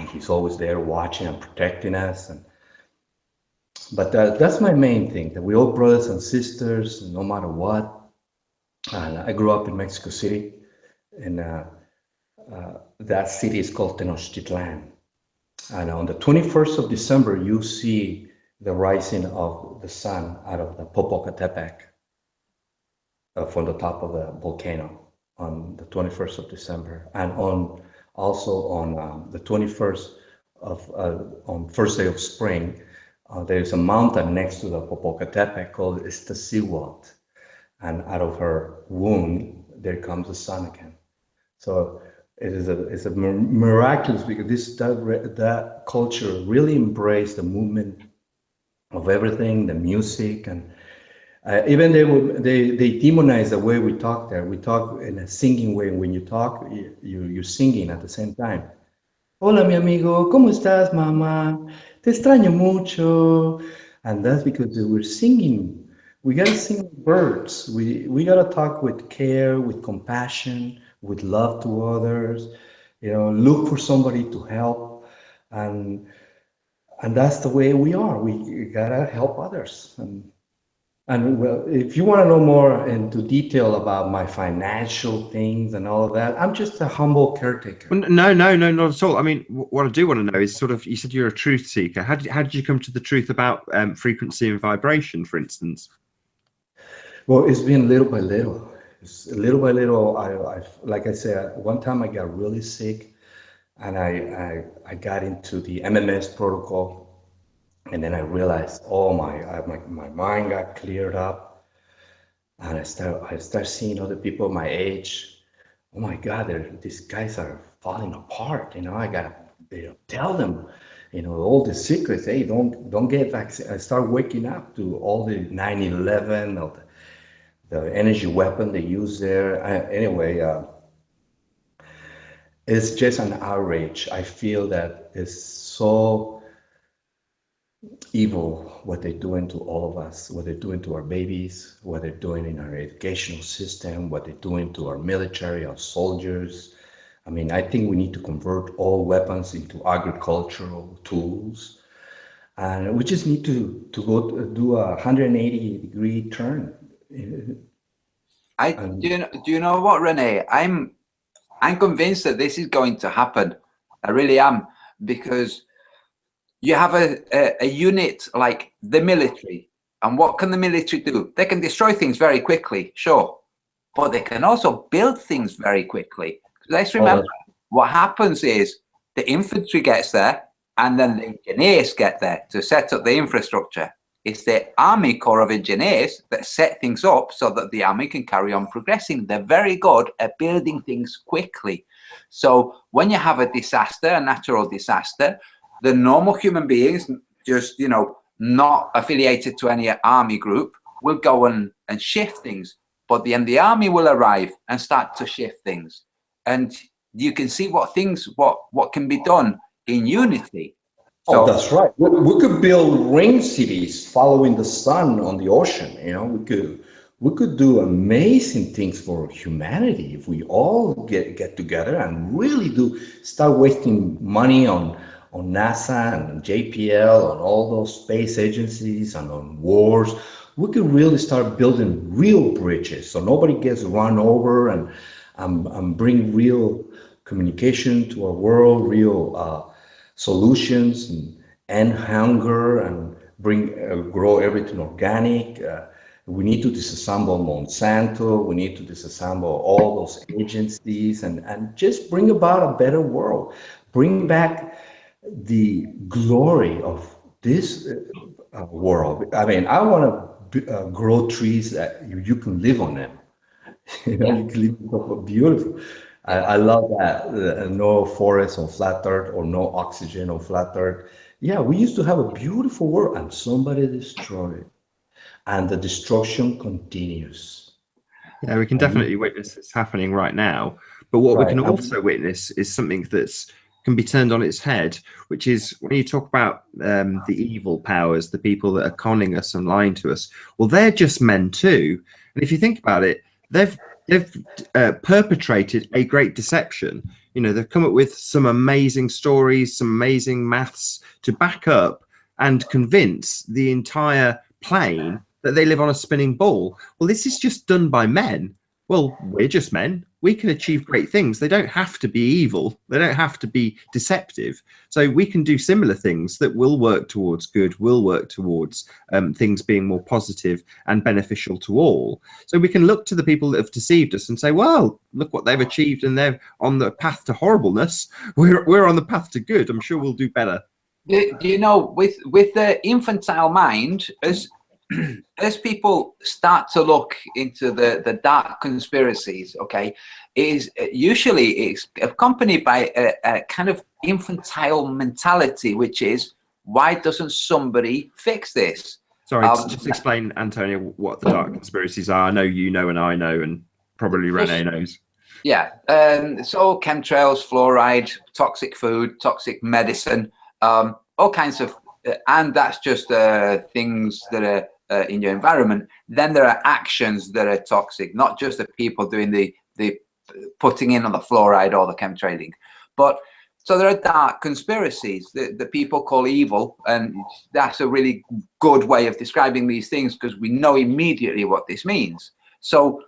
he's always there watching and protecting us. But that's my main thing, that we all brothers and sisters, no matter what. And I grew up in Mexico City, and that city is called Tenochtitlan. And on the 21st of December, you see the rising of the sun out of the Popocatépetl from the top of the volcano on the 21st of December. And also on the 21st on first day of spring, there's a mountain next to the Popocatépetl called Iztaccíhuatl. And out of her womb, there comes the sun again. So it's a miraculous, because that culture really embraced the movement of everything, the music, and even they demonize the way we talk there. We talk in a singing way. When you talk, you're singing at the same time. Hola, mi amigo, ¿cómo estás, mamá? Te extraño mucho. And that's because we're singing. We gotta sing with birds. We gotta talk with care, with compassion, with love to others. Look for somebody to help, and that's the way we are. We gotta help others. And well, if you want to know more into detail about my financial things and all of that, I'm just a humble caretaker. Well, no, not at all. I mean, what I do want to know is sort of, you said you're a truth seeker. How did you come to the truth about frequency and vibration, for instance? Well, it's been little by little. It's little by little. Like I said, one time I got really sick, and I got into the MMS protocol, and then I realized, oh my mind got cleared up, and I start seeing other people my age. Oh my God, these guys are falling apart. I gotta tell them, all the secrets. Hey, don't get vaccinated. I start waking up to all the 9/11 of the energy weapon they use there. Anyway, it's just an outrage. I feel that it's so evil what they're doing to all of us, what they're doing to our babies, what they're doing in our educational system, what they're doing to our military, our soldiers. I mean, I think we need to convert all weapons into agricultural tools. And we just need to go do a 180-degree turn. Do you know what, Rene? I'm convinced that this is going to happen. I really am, because you have a unit like the military, and what can the military do? They can destroy things very quickly, sure, but they can also build things very quickly. Let's remember, what happens is the infantry gets there, and then the engineers get there to set up the infrastructure. It's the Army Corps of Engineers that set things up so that the army can carry on progressing. They're very good at building things quickly. So when you have a disaster, a natural disaster, the normal human beings, just, not affiliated to any army group, will go and shift things. But then the army will arrive and start to shift things. And you can see what can be done in unity. So, that's right. We could build ring cities following the sun on the ocean. We could do amazing things for humanity if we all get together and really start wasting money on NASA and JPL, on all those space agencies and on wars. We could really start building real bridges so nobody gets run over, and bring real communication to our world, real solutions, and end hunger, and grow everything organic. We need to disassemble Monsanto. We need to disassemble all those agencies, and just bring about a better world. Bring back the glory of this world. I mean, I want to grow trees that you can live on them. You can live on beautiful. I love that. No forest on flat earth, or no oxygen on flat earth. Yeah, we used to have a beautiful world, and somebody destroyed it. and the destruction continues. Yeah, we can definitely witness this happening right now. But what we Right. can also witness is something that's can be turned on its head, which is when you talk about the evil powers, the people that are conning us and lying to us. Well, they're just men too. And if you think about it, they've perpetrated a great deception. You know, they've come up with some amazing stories, some amazing maths to back up and convince the entire plane that they live on a spinning ball. Well, this is just done by men. Well, we're just men. We can achieve great things. They don't have to be evil. They don't have to be deceptive. So we can do similar things that will work towards good, will work towards things being more positive and beneficial to all. So we can look to the people that have deceived us and say, well, look what they've achieved and they're on the path to horribleness. We're on the path to good. I'm sure we'll do better. Do you know, with the infantile mind, as people start to look into the dark conspiracies, okay, is usually it's accompanied by a kind of infantile mentality, which is, why doesn't somebody fix this? Sorry, just explain, Antonio, what the dark conspiracies are. I know you know and I know, and probably Rene knows. Yeah, so chemtrails, fluoride, toxic food, toxic medicine, all kinds of, and that's just things that are in your environment. Then there are actions that are toxic, not just the people doing the putting in on the fluoride or the chemtrailing. But so there are dark conspiracies that people call evil, and that's a really good way of describing these things because we know immediately what this means. So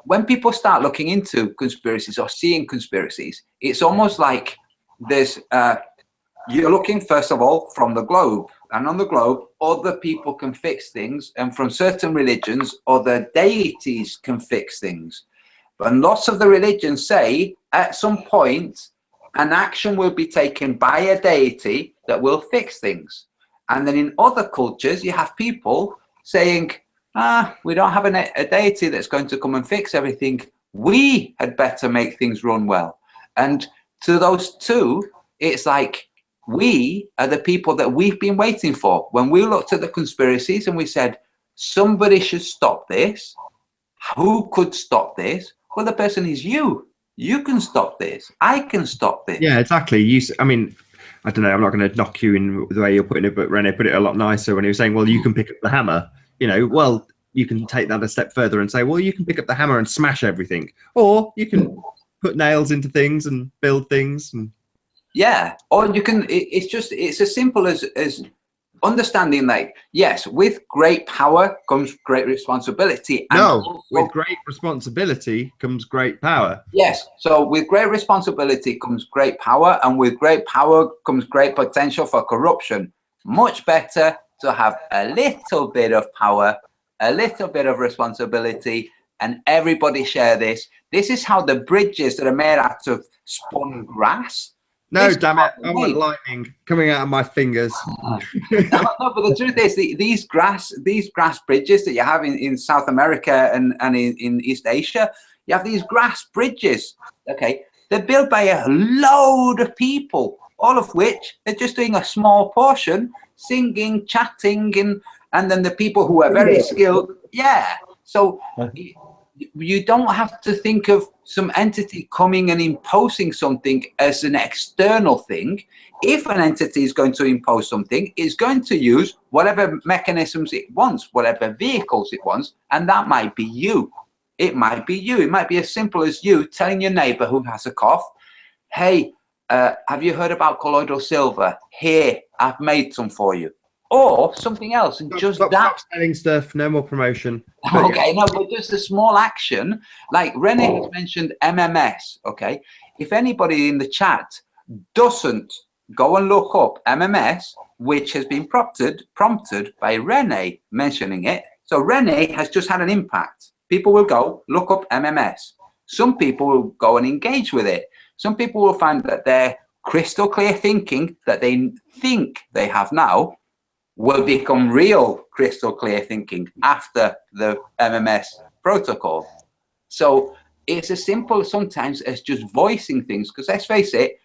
when people start looking into conspiracies or seeing conspiracies, it's almost like there's you're looking, first of all, from the globe. And on the globe, other people can fix things. And from certain religions, other deities can fix things. And lots of the religions say, at some point, an action will be taken by a deity that will fix things. And then in other cultures, you have people saying, we don't have a deity that's going to come and fix everything. We had better make things run well. And to those two, it's like, we are the people that we've been waiting for. When we looked at the conspiracies and we said, somebody should stop this. Who could stop this? Well, the person is you. You can stop this. I can stop this. Yeah, exactly. I mean, I don't know. I'm not going to knock you in the way you're putting it, but Rene put it a lot nicer when he was saying, well, you can pick up the hammer. You know, well, you can take that a step further and say, well, you can pick up the hammer and smash everything. Or you can put nails into things and build things and yeah, or you can, it's as simple as understanding, like, yes, with great power comes great responsibility. And no, with great responsibility comes great power. Yes, so with great responsibility comes great power, and with great power comes great potential for corruption. Much better to have a little bit of power, a little bit of responsibility, and everybody share this. This is how the bridges that are made out of spun grass. No, damn it. I want lightning coming out of my fingers. No, but the truth is, these grass bridges that you have in South America and in East Asia, you have these grass bridges, okay? They're built by a load of people, all of which are just doing a small portion, singing, chatting, and then the people who are very skilled, yeah. So you don't have to think of some entity coming and imposing something as an external thing. If an entity is going to impose something, it's going to use whatever mechanisms it wants, whatever vehicles it wants, and that might be you. It might be you. It might be as simple as you telling your neighbor who has a cough, hey, have you heard about colloidal silver? Here, I've made some for you. Or something else, and stop selling stuff. No more promotion. Okay, no, but just a small action, like Rene has mentioned MMS. Okay, if anybody in the chat doesn't go and look up MMS, which has been prompted by Rene mentioning it, so Rene has just had an impact. People will go look up MMS. Some people will go and engage with it. Some people will find that their crystal clear thinking that they think they have now will become real crystal clear thinking after the MMS protocol. So it's as simple sometimes as just voicing things, because let's face it,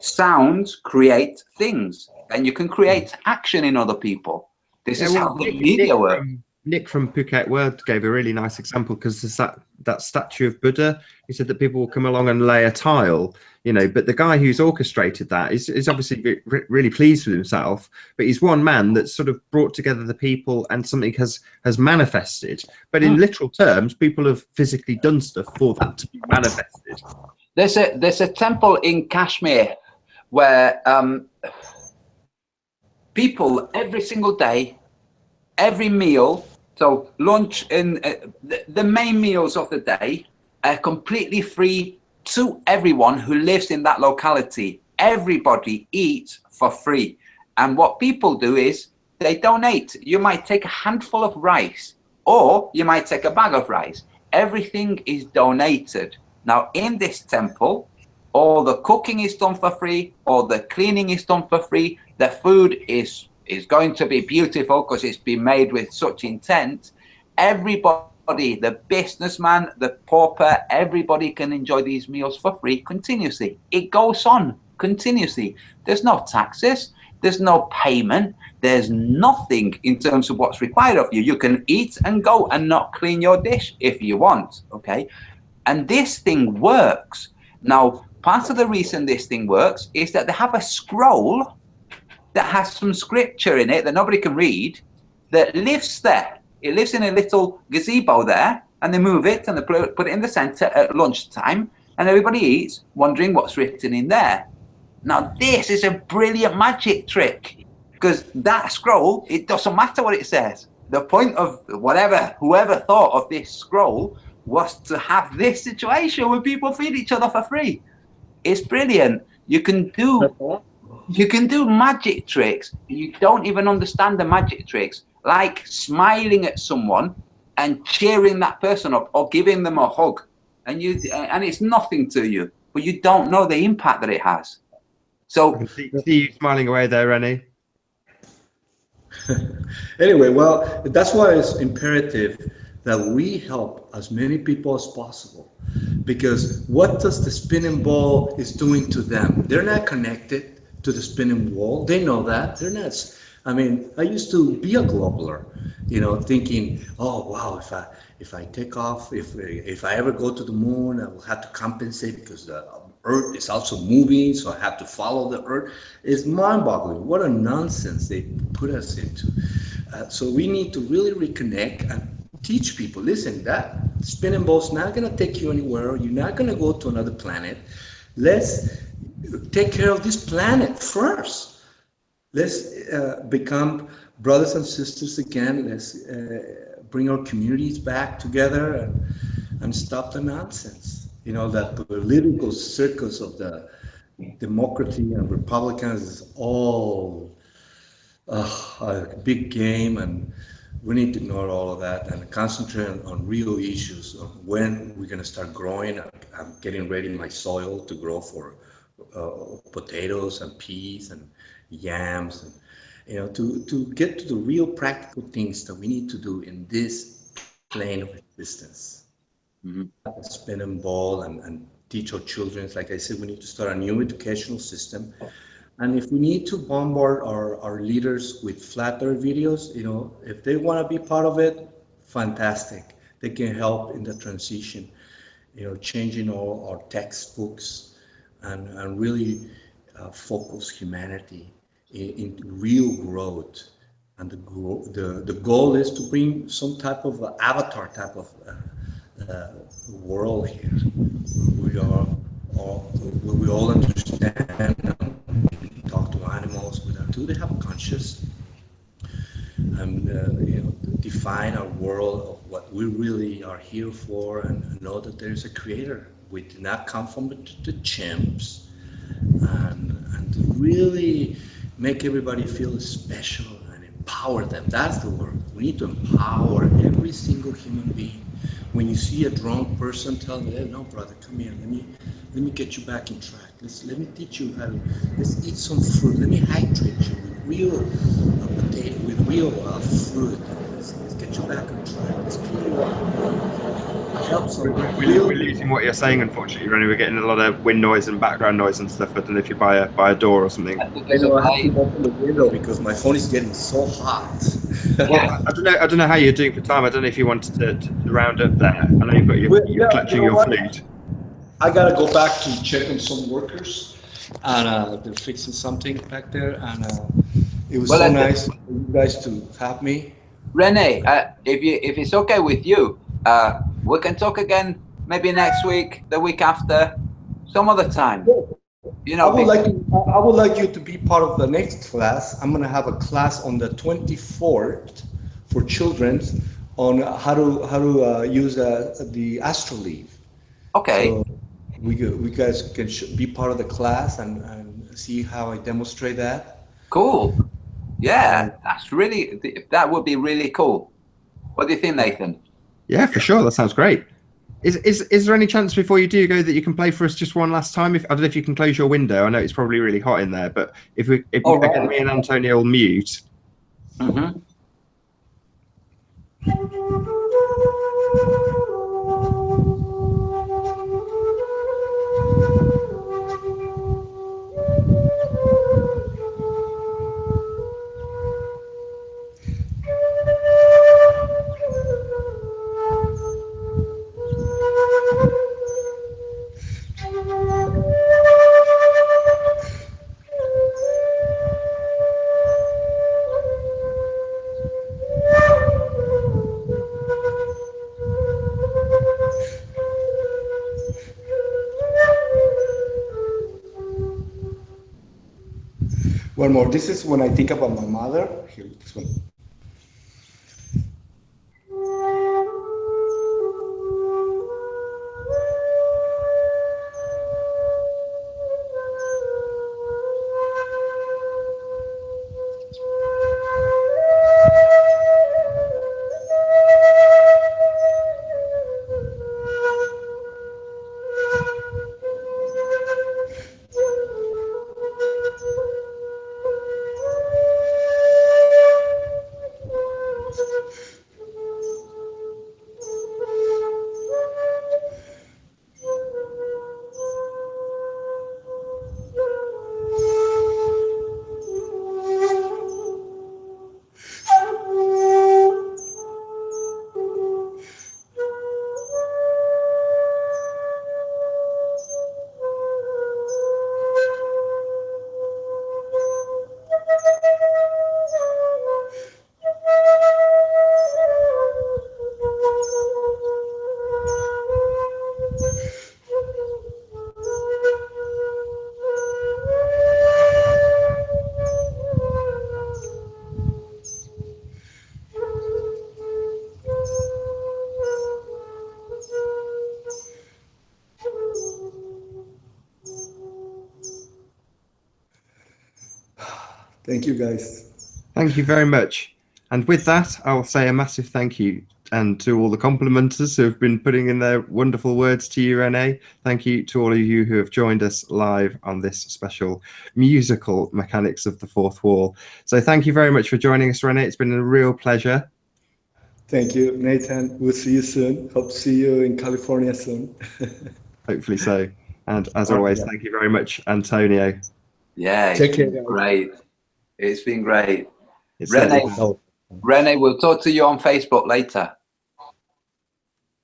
sounds create things, and you can create action in other people. This is how the media works. Nick from Phuket World gave a really nice example, because there's that statue of Buddha. He said that people will come along and lay a tile, but the guy who's orchestrated that is obviously really pleased with himself, but he's one man that's sort of brought together the people, and something has manifested. But in literal terms, people have physically done stuff for that to be manifested. There's a temple in Kashmir where people every single day, every meal, so lunch and the main meals of the day are completely free to everyone who lives in that locality. Everybody eats for free. And what people do is they donate. You might take a handful of rice, or you might take a bag of rice. Everything is donated. Now, in this temple, all the cooking is done for free, all the cleaning is done for free. The food is going to be beautiful because it's been made with such intent. Everybody, the businessman, the pauper, everybody can enjoy these meals for free continuously. It goes on continuously. There's no taxes, there's no payment, there's nothing in terms of what's required of you. You can eat and go and not clean your dish if you want, okay? And this thing works. Now, part of the reason this thing works is that they have a scroll that has some scripture in it that nobody can read, that lives there. It lives in a little gazebo there, and they move it and they put it in the center at lunchtime, and everybody eats, wondering what's written in there. Now, this is a brilliant magic trick, because that scroll, it doesn't matter what it says. The point of whoever thought of this scroll was to have this situation where people feed each other for free. It's brilliant. You can do magic tricks. You don't even understand the magic tricks, like smiling at someone and cheering that person up, or giving them a hug, and it's nothing to you, but you don't know the impact that it has. So, I can see you smiling away there, Rennie. Anyway, well, that's why it's imperative that we help as many people as possible, because what does the spinning ball is doing to them? They're not connected to the spinning ball. They know that. They're not. I mean, I used to be a globaler, thinking, oh wow, if I take off, if I ever go to the moon, I will have to compensate because the Earth is also moving, so I have to follow the Earth. It's mind-boggling. What a nonsense they put us into. So we need to really reconnect and teach people, listen, that spinning ball's not going to take you anywhere. You're not going to go to another planet. Let's take care of this planet first. Let's become brothers and sisters again. Let's bring our communities back together and stop the nonsense. That political circus of the democracy and Republicans is all a big game, and we need to ignore all of that and concentrate on real issues of when we're going to start growing. I'm getting ready my soil to grow for potatoes and peas and yams, and to get to the real practical things that we need to do in this plane of existence. Mm-hmm. Spinning ball and teach our children. Like I said, we need to start a new educational system. And if we need to bombard our leaders with flat earth videos, if they want to be part of it, fantastic. They can help in the transition, changing all our textbooks and really focus humanity in real growth. And the goal is to bring some type of avatar type of world here. We all understand and talk to animals. Do they have a conscious? And define our world of what we really are here for, and know that there is a creator. We did not come from the chimps, and to really make everybody feel special and empower them. That's the word. We need to empower every single human being. When you see a drunk person, tell them, hey, no, brother, come here. Let me get you back in track. Let me teach you how to. Let's eat some fruit. Let me hydrate you with real potato, with real fruit. Let's get you back on track. Let's clean you up. helps them. We're losing what you're saying, unfortunately, Ronnie. We're getting a lot of wind noise and background noise and stuff. I don't know if you're by a door or something. I know I have to open the window because my phone is getting so hot. Well, I don't know how you're doing for time. I don't know if you wanted to round up there. I know you've got you're clutching your flute. I gotta go back to check on some workers, and they're fixing something back there, and it was so nice for you guys to have me. Rene, if it's okay with you, we can talk again maybe next week, the week after, some other time. You know, I would like you to be part of the next class. I'm gonna have a class on the 24th for children on how to use the astrolabe. Okay. So we guys can be part of the class and see how I demonstrate that. Cool. Yeah, that would be really cool. What do you think, Nathan? Yeah, for sure. That sounds great. Is there any chance before you do go that you can play for us just one last time? I don't know if you can close your window. I know it's probably really hot in there, but if me and Antonio will mute. Mm-hmm. One more. This is when I think about my mother. Here, this one. Thank you, guys. Thank you very much. And with that, I will say a massive thank you and to all the complimenters who have been putting in their wonderful words to you, Rene. Thank you to all of you who have joined us live on this special musical Mechanics of the Fourth Wall. So thank you very much for joining us, Rene. It's been a real pleasure. Thank you, Nathan. We'll see you soon. Hope to see you in California soon. Hopefully so. And as always, thank you very much, Antonio. Yeah, Take care, great. It's been great. It's Rene, we'll talk to you on Facebook later.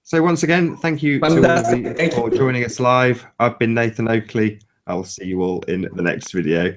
So once again, thank you to all of you for joining us live. I've been Nathan Oakley. I will see you all in the next video.